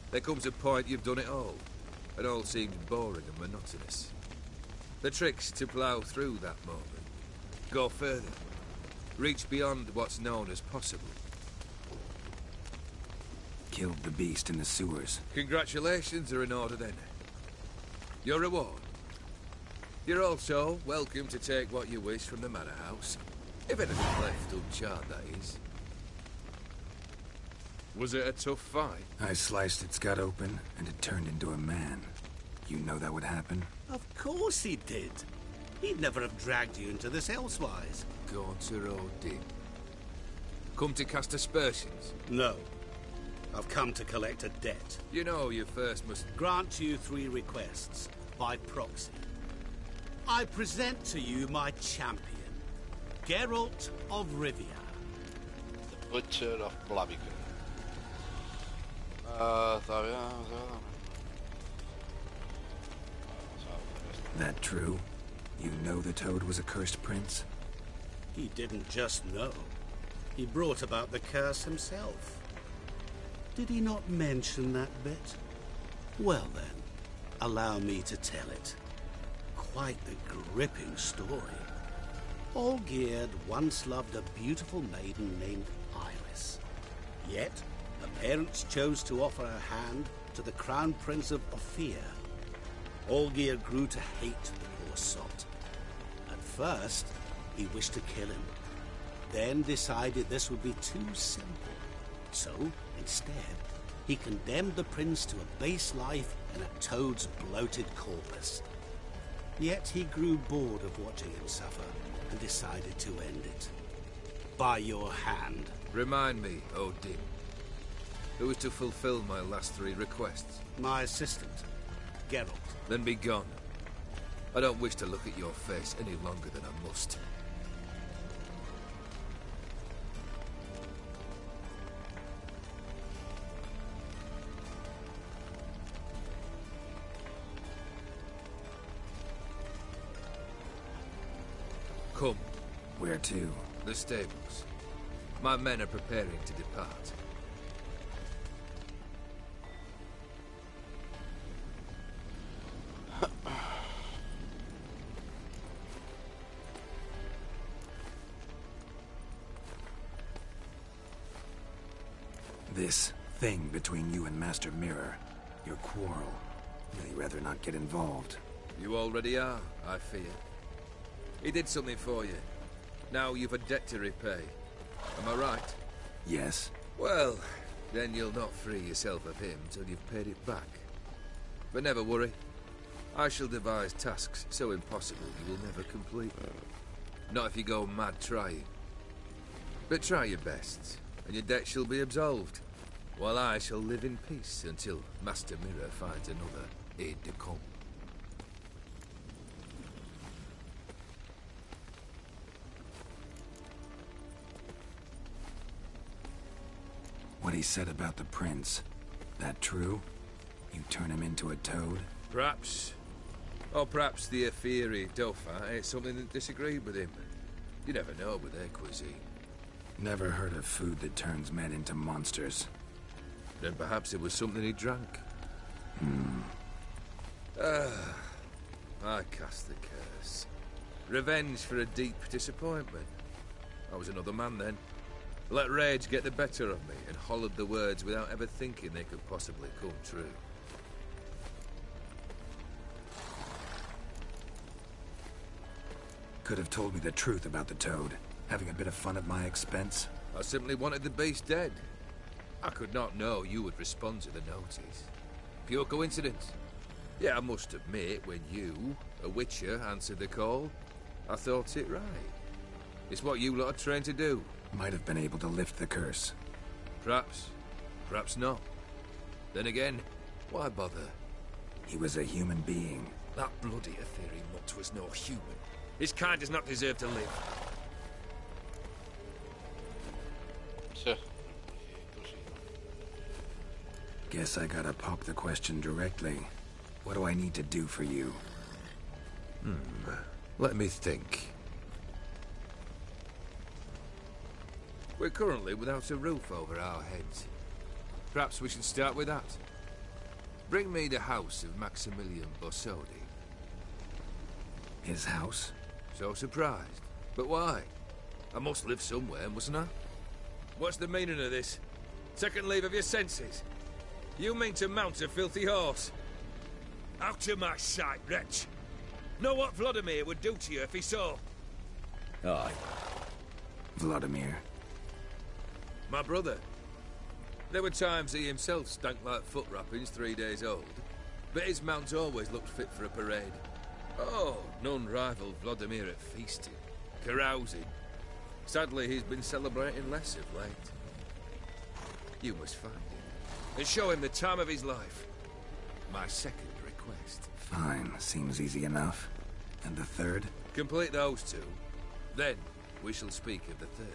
There comes a point you've done it all seems boring and monotonous. The trick's to plough through that moment. Go further. Reach beyond what's known as possible. Killed the beast in the sewers. Congratulations are in order then. Your reward. You're also welcome to take what you wish from the manor house. If anything left uncharred, that is. Was it a tough fight? I sliced its gut open, and it turned into a man. You know that would happen? Of course he did. He'd never have dragged you into this elsewise. Gaunter Odin. Come to cast aspersions? No. I've come to collect a debt. You know you first must... Grant you 3 requests, by proxy. I present to you my champion, Geralt of Rivia. The Butcher of Blaviken. Está bien. That true? You know the Toad was a cursed prince? He didn't just know. He brought about the curse himself. Did he not mention that bit? Well then, allow me to tell it. Quite the gripping story. Olgierd once loved a beautiful maiden named Iris. Yet, her parents chose to offer her hand to the Crown Prince of Ophir. Olgierd grew to hate the poor sot. At first, he wished to kill him. Then decided this would be too simple. So, instead, he condemned the prince to a base life in a toad's bloated corpus. Yet he grew bored of watching him suffer and decided to end it. By your hand. Remind me, Odin. Who is to fulfill my last 3 requests? My assistant, Geralt. Then be gone. I don't wish to look at your face any longer than I must. Come. Where to? The stables. My men are preparing to depart. This thing between you and Master Mirror, your quarrel, really rather not get involved. You already are, I fear. He did something for you. Now you've a debt to repay. Am I right? Yes. Well, then you'll not free yourself of him till you've paid it back. But never worry. I shall devise tasks so impossible you will never complete them. Not if you go mad trying. But try your best, and your debt shall be absolved, while I shall live in peace until Master Mirror finds another aide-de-camp. What he said about the prince, that true? You turn him into a toad? Perhaps. Or perhaps the Aphiri Dauphin ate something that disagreed with him. You never know with their cuisine. Never heard of food that turns men into monsters. Then perhaps it was something he drank. I cast the curse. Revenge for a deep disappointment. I was another man then. Let rage get the better of me and hollered the words without ever thinking they could possibly come true. Could have told me the truth about the toad. Having a bit of fun at my expense. I simply wanted the beast dead. I could not know you would respond to the notice. Pure coincidence. Yeah, I must admit, when you, a witcher, answered the call, I thought it right. It's what you lot are trained to do. Might have been able to lift the curse. Perhaps. Perhaps not. Then again, why bother? He was a human being. That bloody ethereal mutt was no human. His kind does not deserve to live. Sure. Guess I gotta pop the question directly. What do I need to do for you? Let me think. We're currently without a roof over our heads. Perhaps we should start with that. Bring me the house of Maximilian Borsodi. His house? So surprised. But why? I must live somewhere, mustn't I? What's the meaning of this? Second leave of your senses? You mean to mount a filthy horse? Out of my sight, wretch! Know what Vladimir would do to you if he saw? Aye. Vladimir. My brother. There were times he himself stank like foot wrappings 3 days old, but his mount always looked fit for a parade. Oh, none rivaled Vladimir at feasting, carousing. Sadly, he's been celebrating less of late. You must find him, and show him the time of his life. My second request. Fine, seems easy enough. And the third? Complete those two. Then, we shall speak of the third.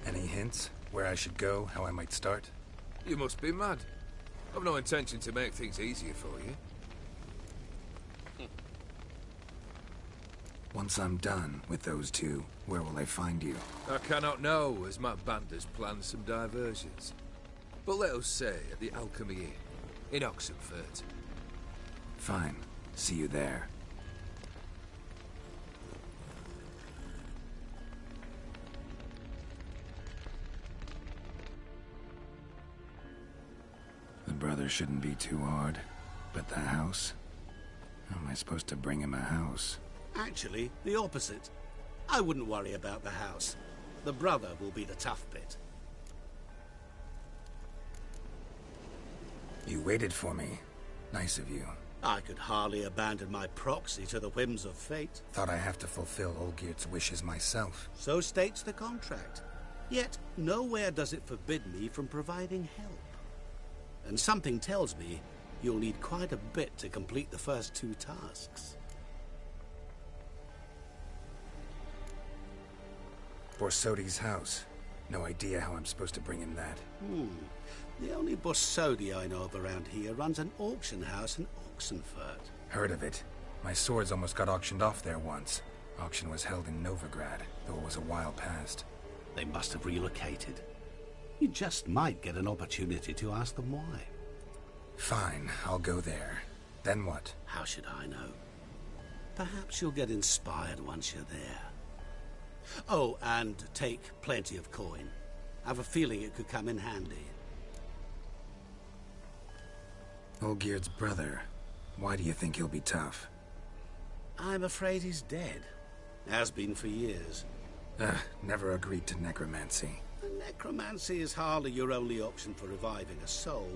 Any hints? Where I should go, how I might start? You must be mad. I've no intention to make things easier for you. Once I'm done with those two, where will I find you? I cannot know, as my band has planned some diversions. But let us say at the Alchemy Inn, in Oxenfurt. Fine. See you there. The brother shouldn't be too hard. But the house? How am I supposed to bring him a house? Actually, the opposite. I wouldn't worry about the house. The brother will be the tough bit. You waited for me. Nice of you. I could hardly abandon my proxy to the whims of fate. Thought I have to fulfill Olgierd's wishes myself. So states the contract. Yet, nowhere does it forbid me from providing help. And something tells me you'll need quite a bit to complete the first two tasks. Borsodi's house. No idea how I'm supposed to bring him that. The only Borsodi I know of around here runs an auction house in Oxenfurt. Heard of it. My swords almost got auctioned off there once. Auction was held in Novigrad, though it was a while past. They must have relocated. You just might get an opportunity to ask them why. Fine, I'll go there. Then what? How should I know? Perhaps you'll get inspired once you're there. Oh, and take plenty of coin. I have a feeling it could come in handy. Olgierd's brother. Why do you think he'll be tough? I'm afraid he's dead. Has been for years. Never agreed to necromancy. Necromancy is hardly your only option for reviving a soul.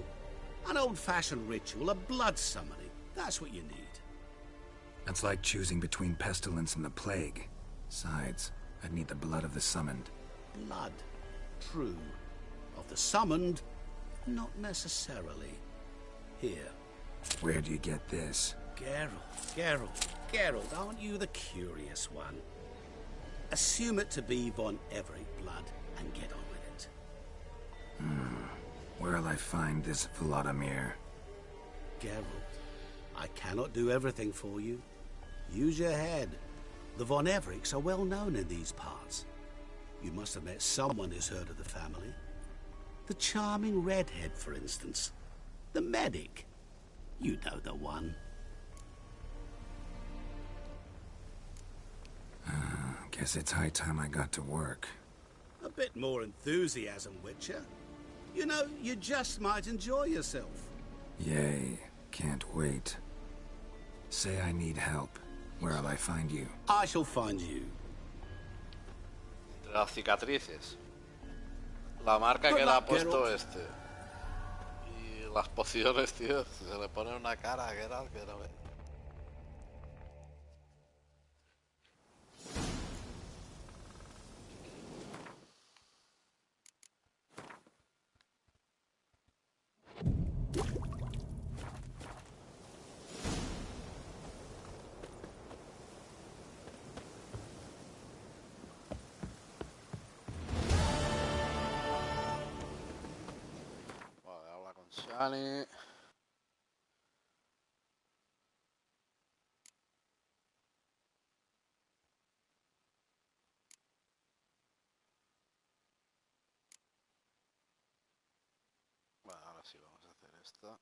An old-fashioned ritual, a blood summoning. That's what you need. That's like choosing between pestilence and the plague. Besides, I'd need the blood of the summoned. Blood. True. Of the summoned, not necessarily. Here. Where do you get this? Geralt, aren't you the curious one? Assume it to be von Everett blood and get on with it. Where'll I find this Vladimir? Geralt, I cannot do everything for you. Use your head. The von Evericks are well known in these parts. You must have met someone who's heard of the family. The charming redhead, for instance. The medic. You know the one. Guess it's high time I got to work. A bit more enthusiasm, Witcher. You know, you just might enjoy yourself. Yay. Can't wait. Say I need help. Where'll I find you? I shall find you. Entre las cicatrices. La marca que le ha puesto este. Y las pociones, tío. Se le pone una cara a Geralt que no ve. Shani. Bueno, ahora sí vamos a hacer esta.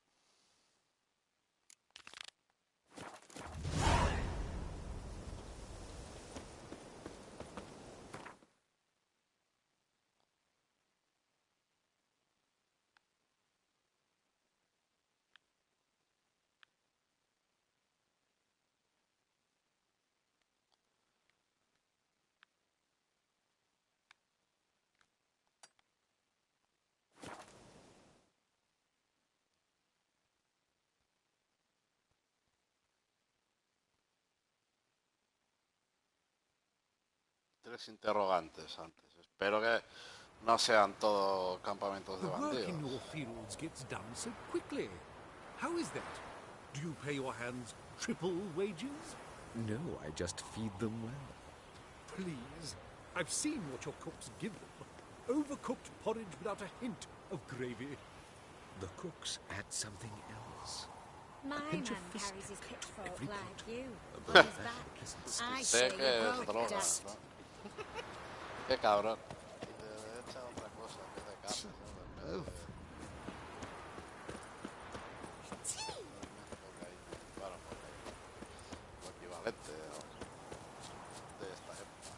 Tres interrogantes antes. Espero que no sean todos campamentos de The work in bandidos. your fields gets done so quickly. How is that? Do you pay your hands triple wages? No, I just feed them well. Please. I've seen what your cooks give them. Overcooked porridge without a hint of gravy. The cooks add something else. My A man pinch of carries fish his packet for pitchfork every like pot. you. A On bit his of back. that isn't I Sé say que you es broke droga, dust. ¿no? Qué cabrón. Te echa otra cosa en vez de carne, ¿no? En vez de- Bueno, lo equivalente de esta época.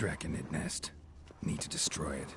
Draconid nest. Need to destroy it.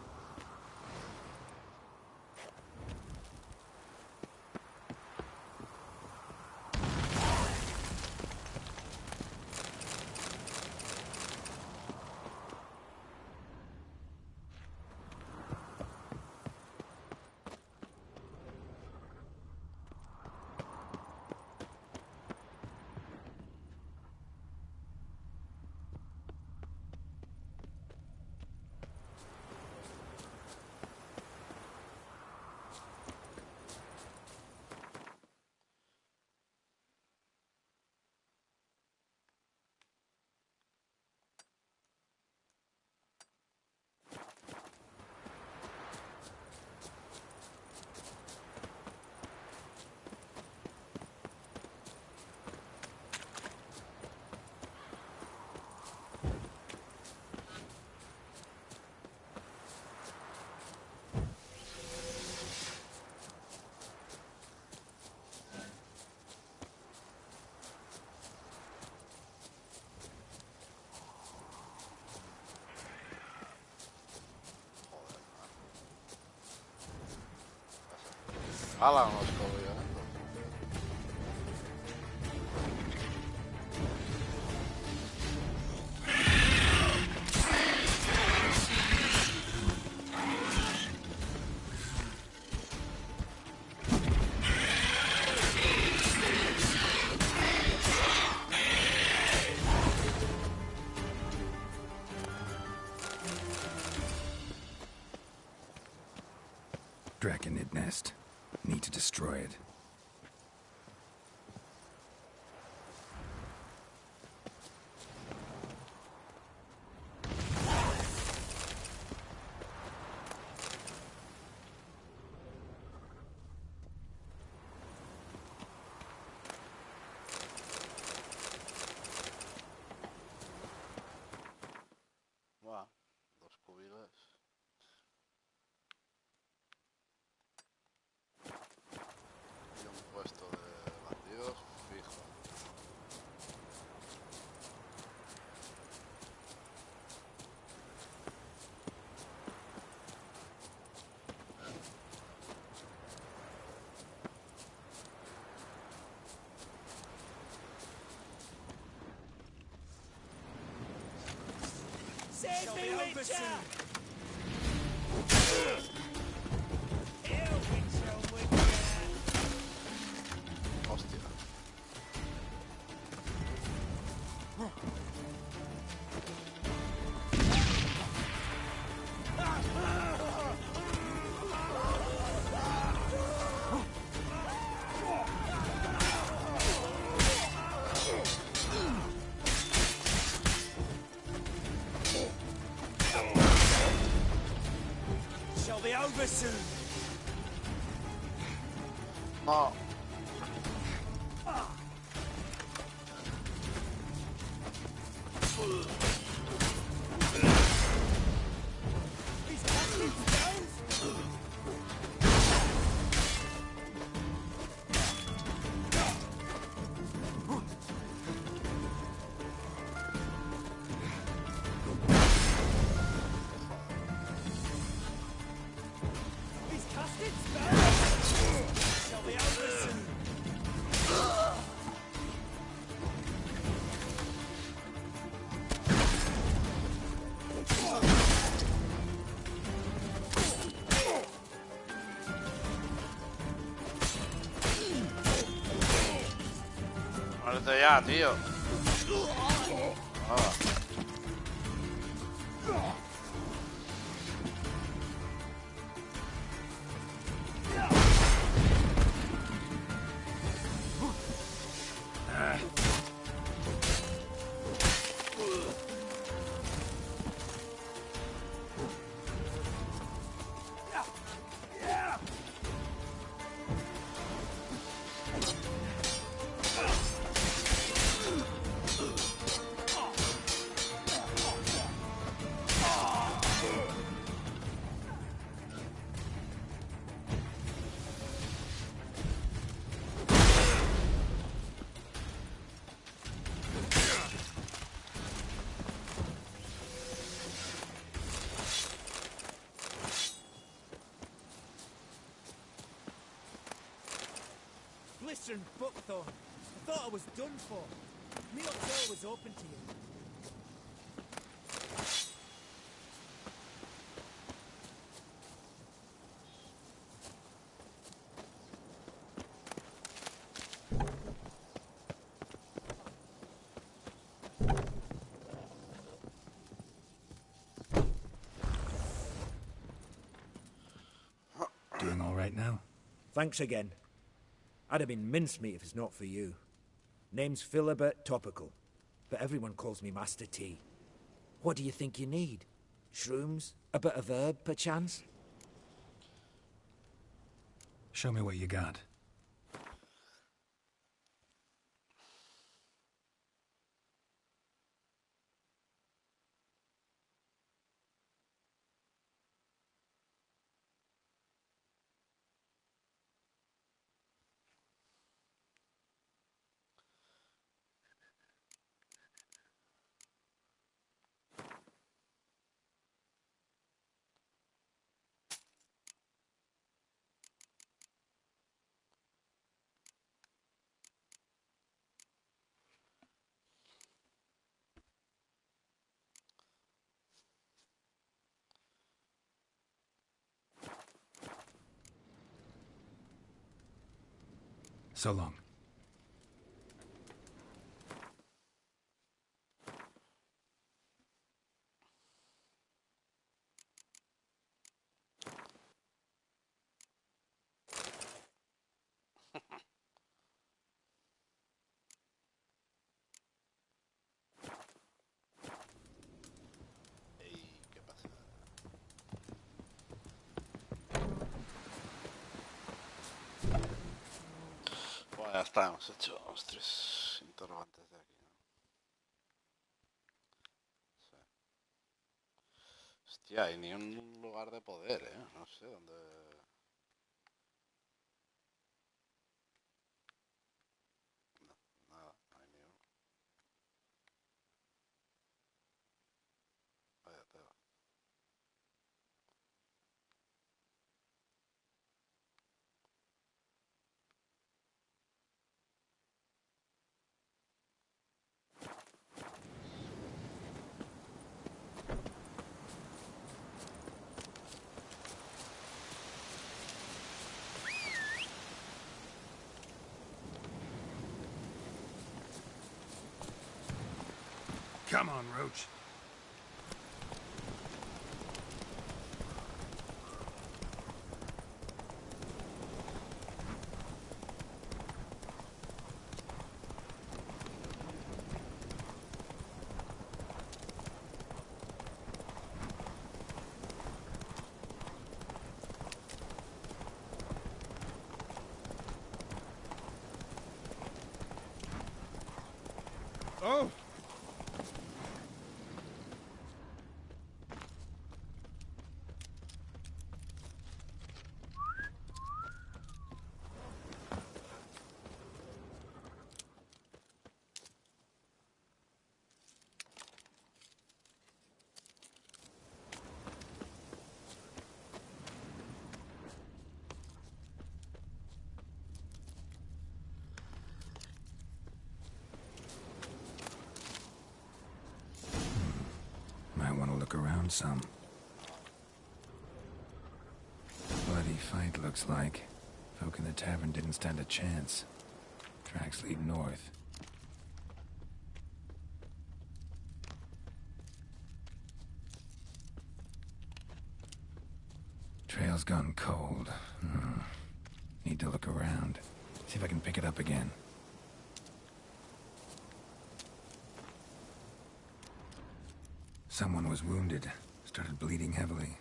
¡Hala, unos cobillones! Draconid nest. Need to destroy it. Buah, dos cubiles. Y un puesto de bandidos fijo. Save me, Witcher! Hostia. Shall be over soon. No. These bastards down. These caskets down. Shall be over soon. Muérete ya, tío. Ah. Veteran buckthorn. I thought I was done for. Me door was open to you. Doing all right now? Thanks again. I'd have been mincemeat if it's not for you. Name's Philibert Topical, but everyone calls me Master T. What do you think you need? Shrooms? A bit of herb, perchance? Show me what you got. So long. Bueno, ya está, hemos hecho los 3 interrogantes de aquí, ¿no? Sí. Hostia, y ni un lugar de poder, ¿eh? No sé dónde... No, nada, no hay ni uno. Vaya tela. Come on, Roach. Oh! Might want to look around some. Bloody fight, looks like. Folk in the tavern didn't stand a chance. Tracks lead north. Trail's gone cold. Need to look around. See if I can pick it up again. Someone was wounded. Started bleeding heavily.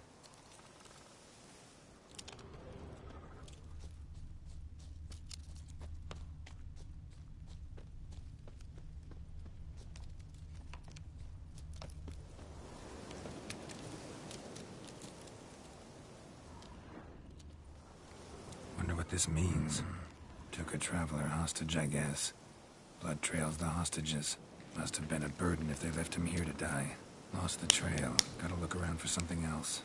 Wonder what this means. Took a traveler hostage, I guess. Blood trails the hostages. Must have been a burden if they left him here to die. Lost the trail. Gotta look around for something else.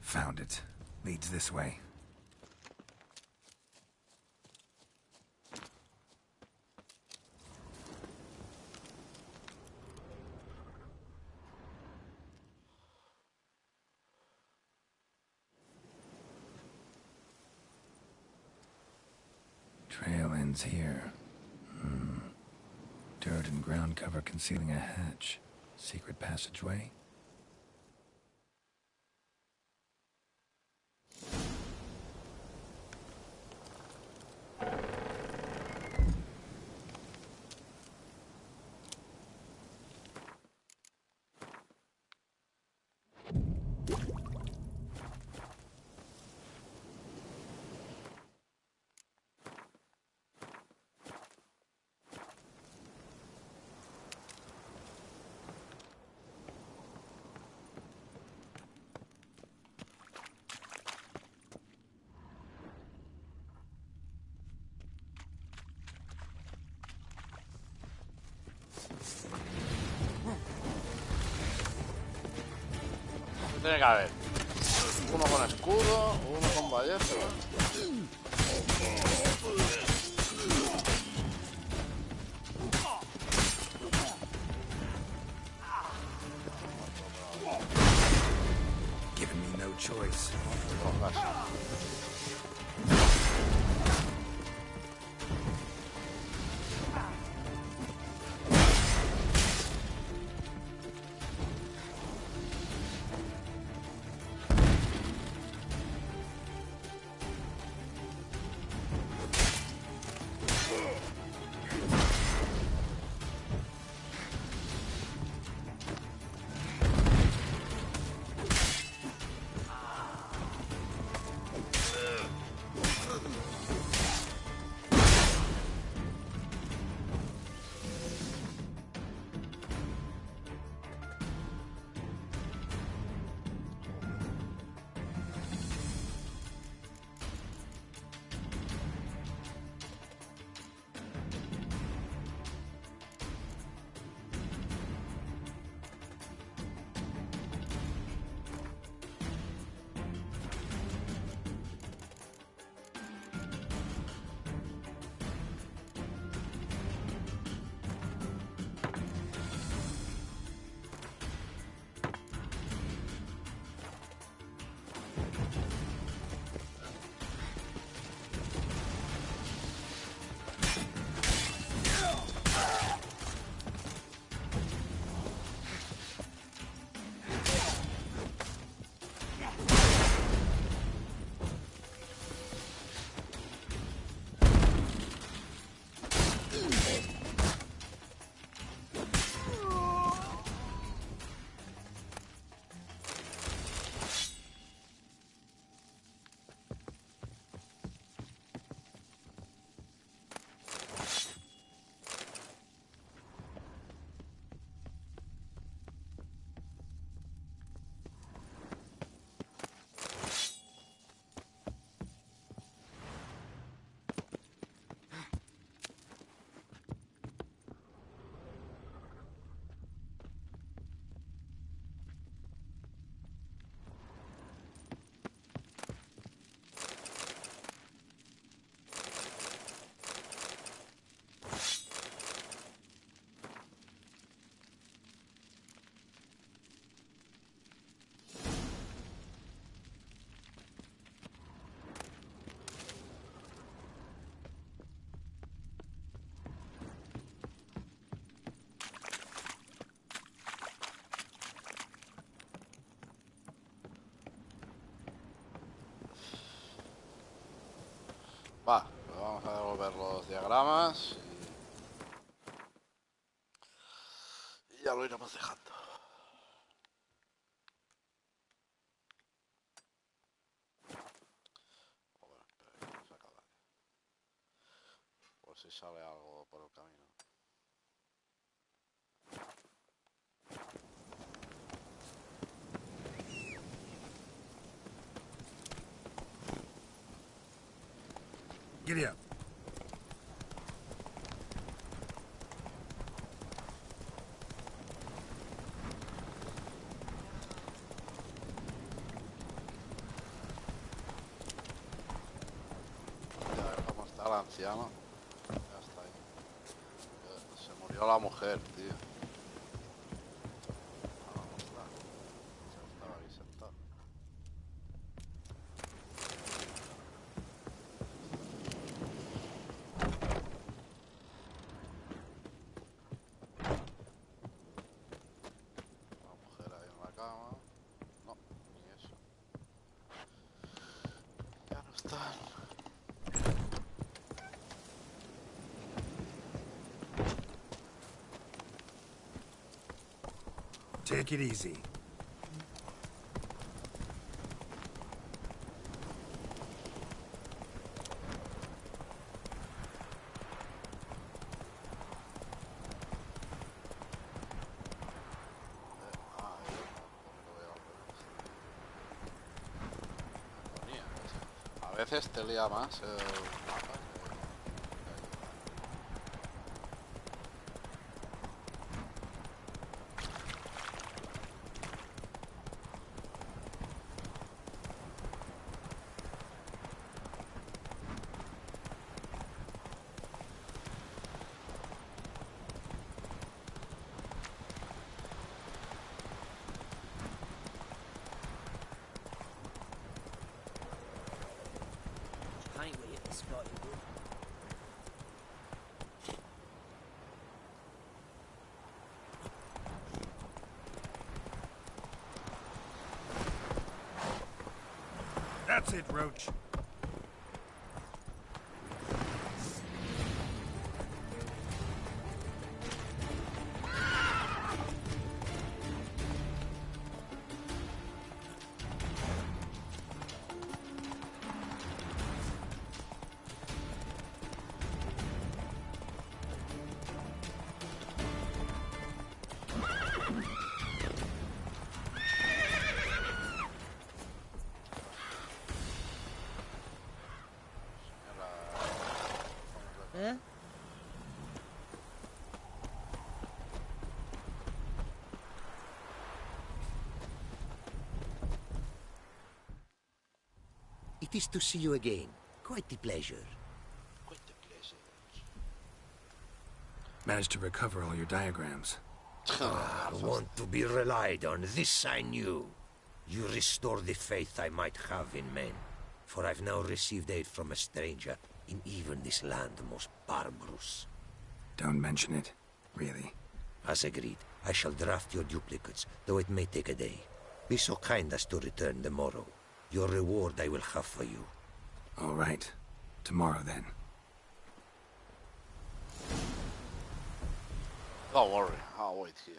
Found it. Leads this way. Trail ends here. Dirt and ground cover concealing a hatch. Secret passageway? Tiene que haber uno con escudo, uno con ballesta. Giving me no choice. Va, pues vamos a devolver los diagramas y ya lo iremos dejando. Bueno, espera, que se acaba. Por si sale algo por el camino. Giddy up. al anciano. Ya está ahí. Se murió la mujer, tío. Estaba ahí sentado. La mujer ahí en la cama. No, ni eso. Ya no está. Take it easy. A veces te lía más el mapa. Ain't we at the spot you would? That's it, Roach. Huh? It is to see you again. Quite the pleasure. Quite the pleasure. Managed to recover all your diagrams. Want to be relied on, this I knew. You restore the faith I might have in men. For I've now received aid from a stranger in even this land most barbarous. Don't mention it, really. As agreed, I shall draft your duplicates, though it may take a day. Be so kind as to return tomorrow. Your reward I will have for you. All right. Tomorrow, then. Don't worry, I'll wait here.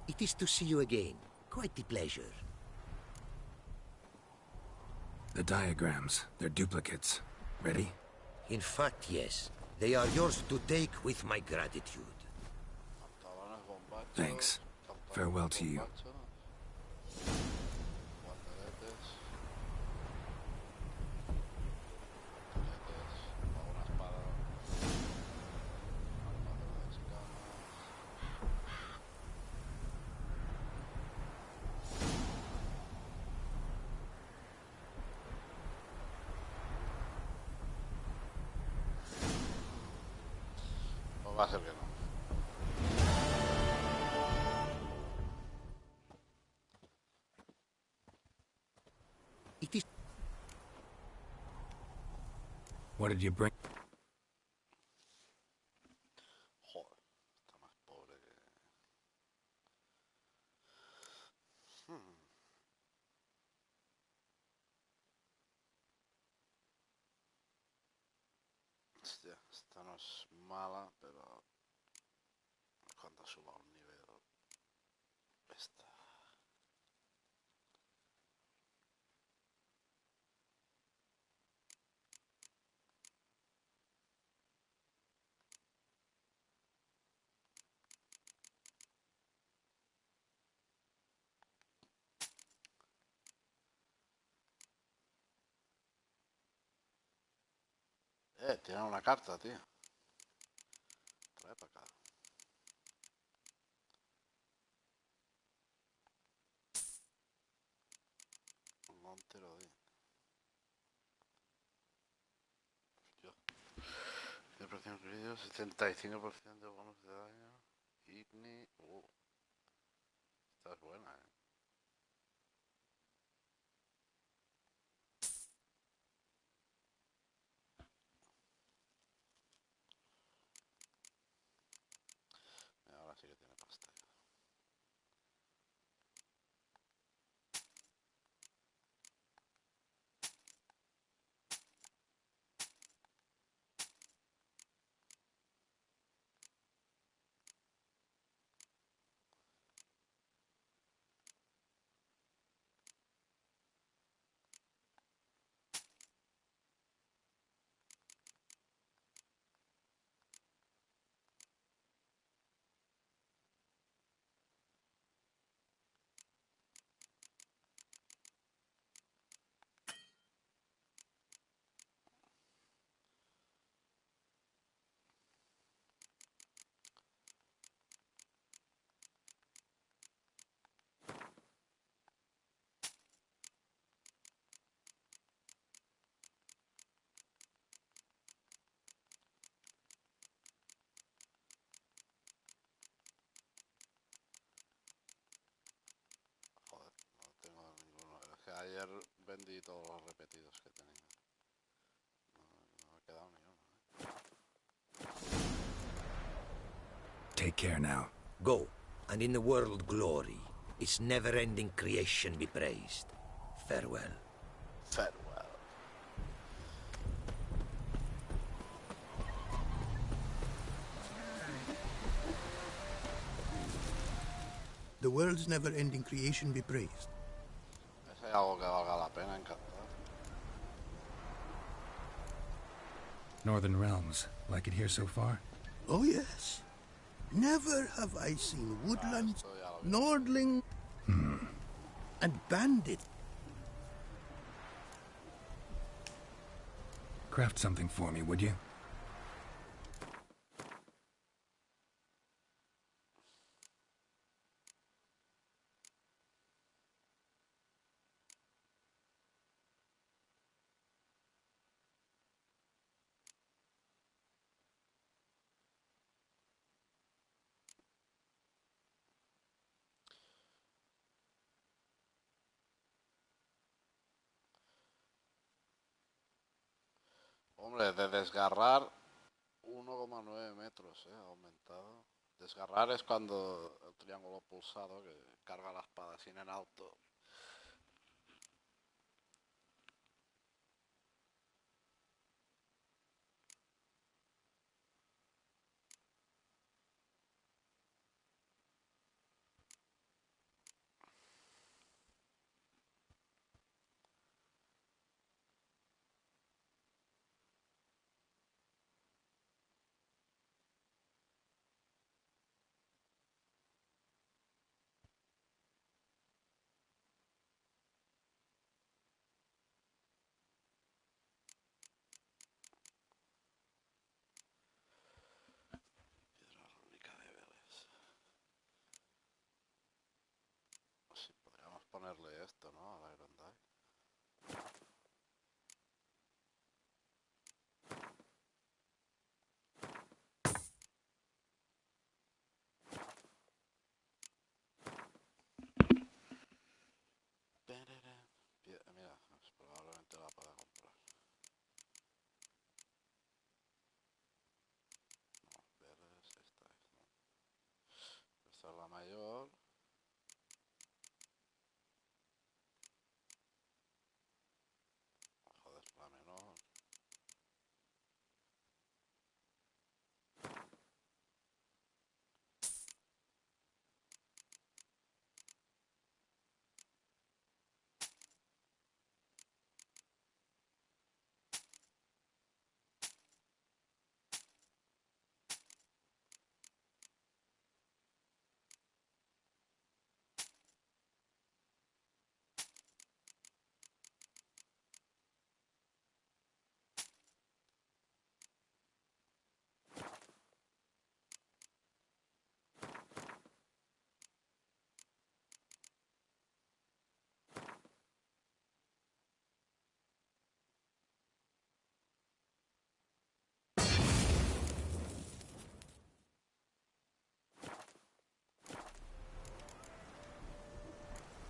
It is to see you again. Quite the pleasure. The diagrams, they're duplicates. Ready? In fact, yes. They are yours to take with my gratitude. Thanks. Farewell to you. Va a ser que no. What did you bring? Joder, está más pobre que... Hostia, esta no es mala, pero... Cuando suba un nivel... Esta... Tiene una carta, tío. Trae para acá. Un montero, tío. Hostia. 100% crítico, 75% de bonus de daño. Igni. Esta es buena, Ahora sí que tiene pasta. Joder, no tengo ninguno. Es que ayer vendí todos los repetidos que tenía. No me ha quedado ni uno. Take care now. Go, and in the world glory, its never-ending creation be praised. Farewell. Farewell. The world's never-ending creation be praised. Ese es algo que valga la pena encantar. Northern Realms. Like it here so far? Oh, yes. Never have I seen woodlands, nordling, and bandit. Craft something for me, would you? Hombre, de desgarrar 1,9 metros, ha aumentado. Desgarrar es cuando el triángulo pulsado que carga la espada sin en auto. Piedra rúnica de Vélez. Sí, podríamos ponerle esto, ¿no? A la Grandai. Mira, pues probablemente la pueda comprar. No, Vélez, esta es, ¿no? Esta es la mayor.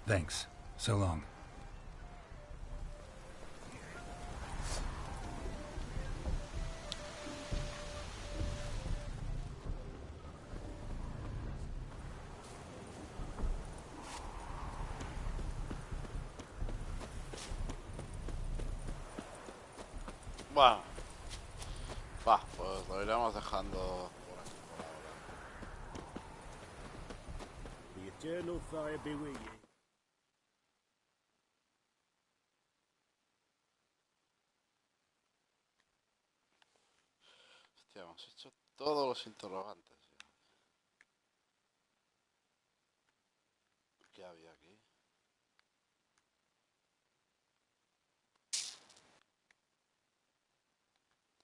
Thanks. So long. Bueno, va, pues lo iremos dejando por aquí por ahora. The eternal fire be with you. Hostia, hemos hecho todos los interrogantes ya. ¿Qué había aquí?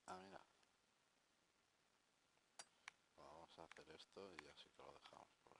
Ah, mira. Vamos a hacer esto y así que lo dejamos por ahí.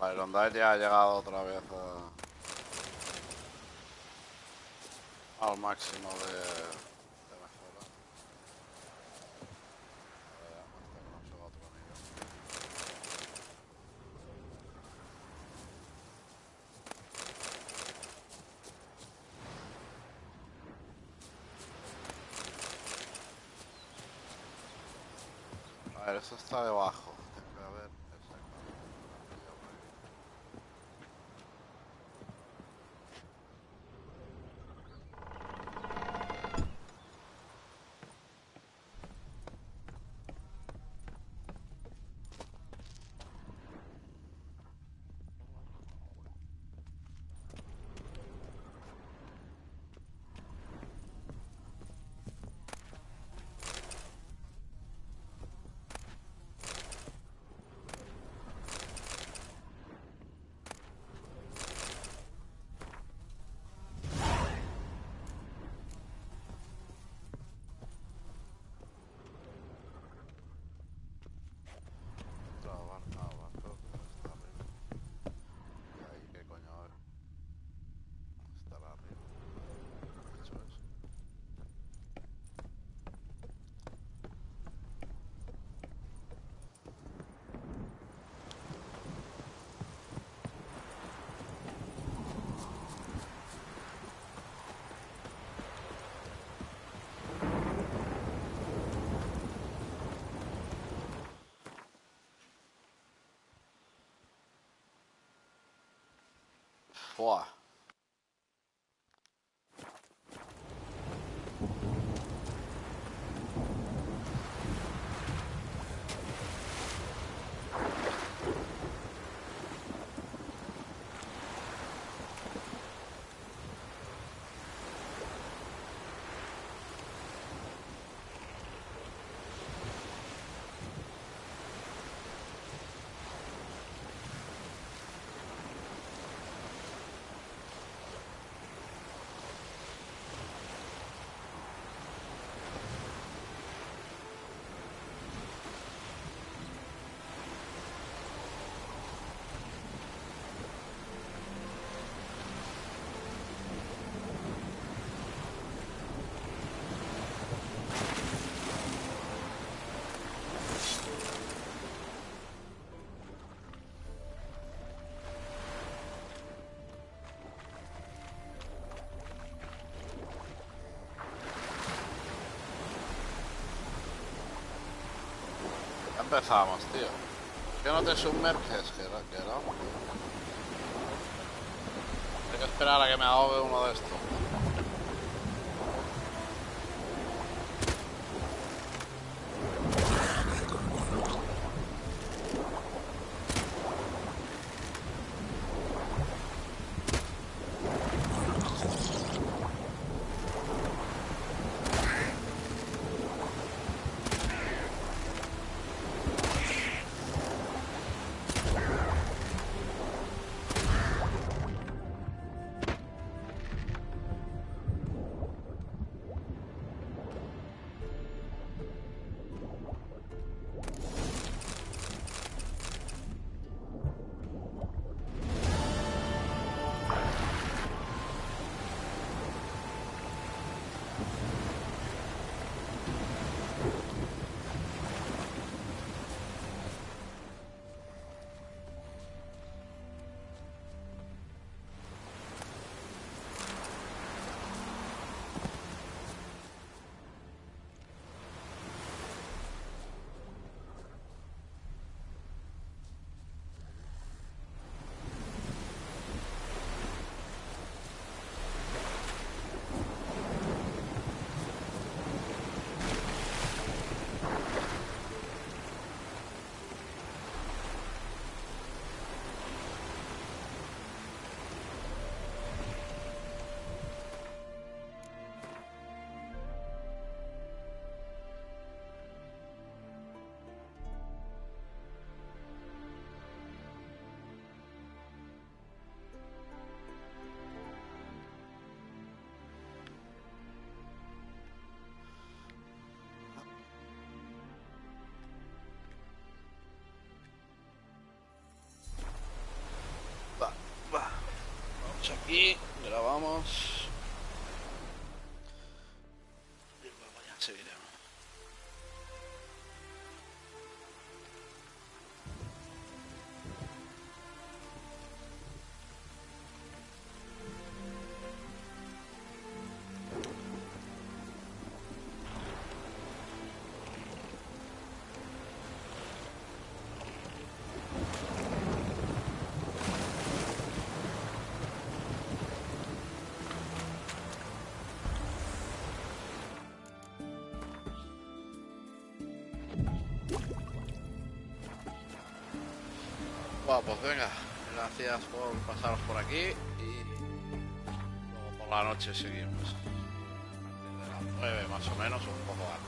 La Irondale ya ha llegado otra vez al máximo de mejora. Hasta que nos haga otro nivel. A ver, eso está debajo. Tengo que ver exactamente. Buah. empezamos, tío? ¿Por qué no te sumerges? Que no. Hay que esperar a que me ahogue uno de estos. Vamos aquí, grabamos. Y luego ya seguiremos. Bueno, pues venga, gracias por pasaros por aquí y luego por la noche seguimos. A partir de las 9 más o menos, un poco antes.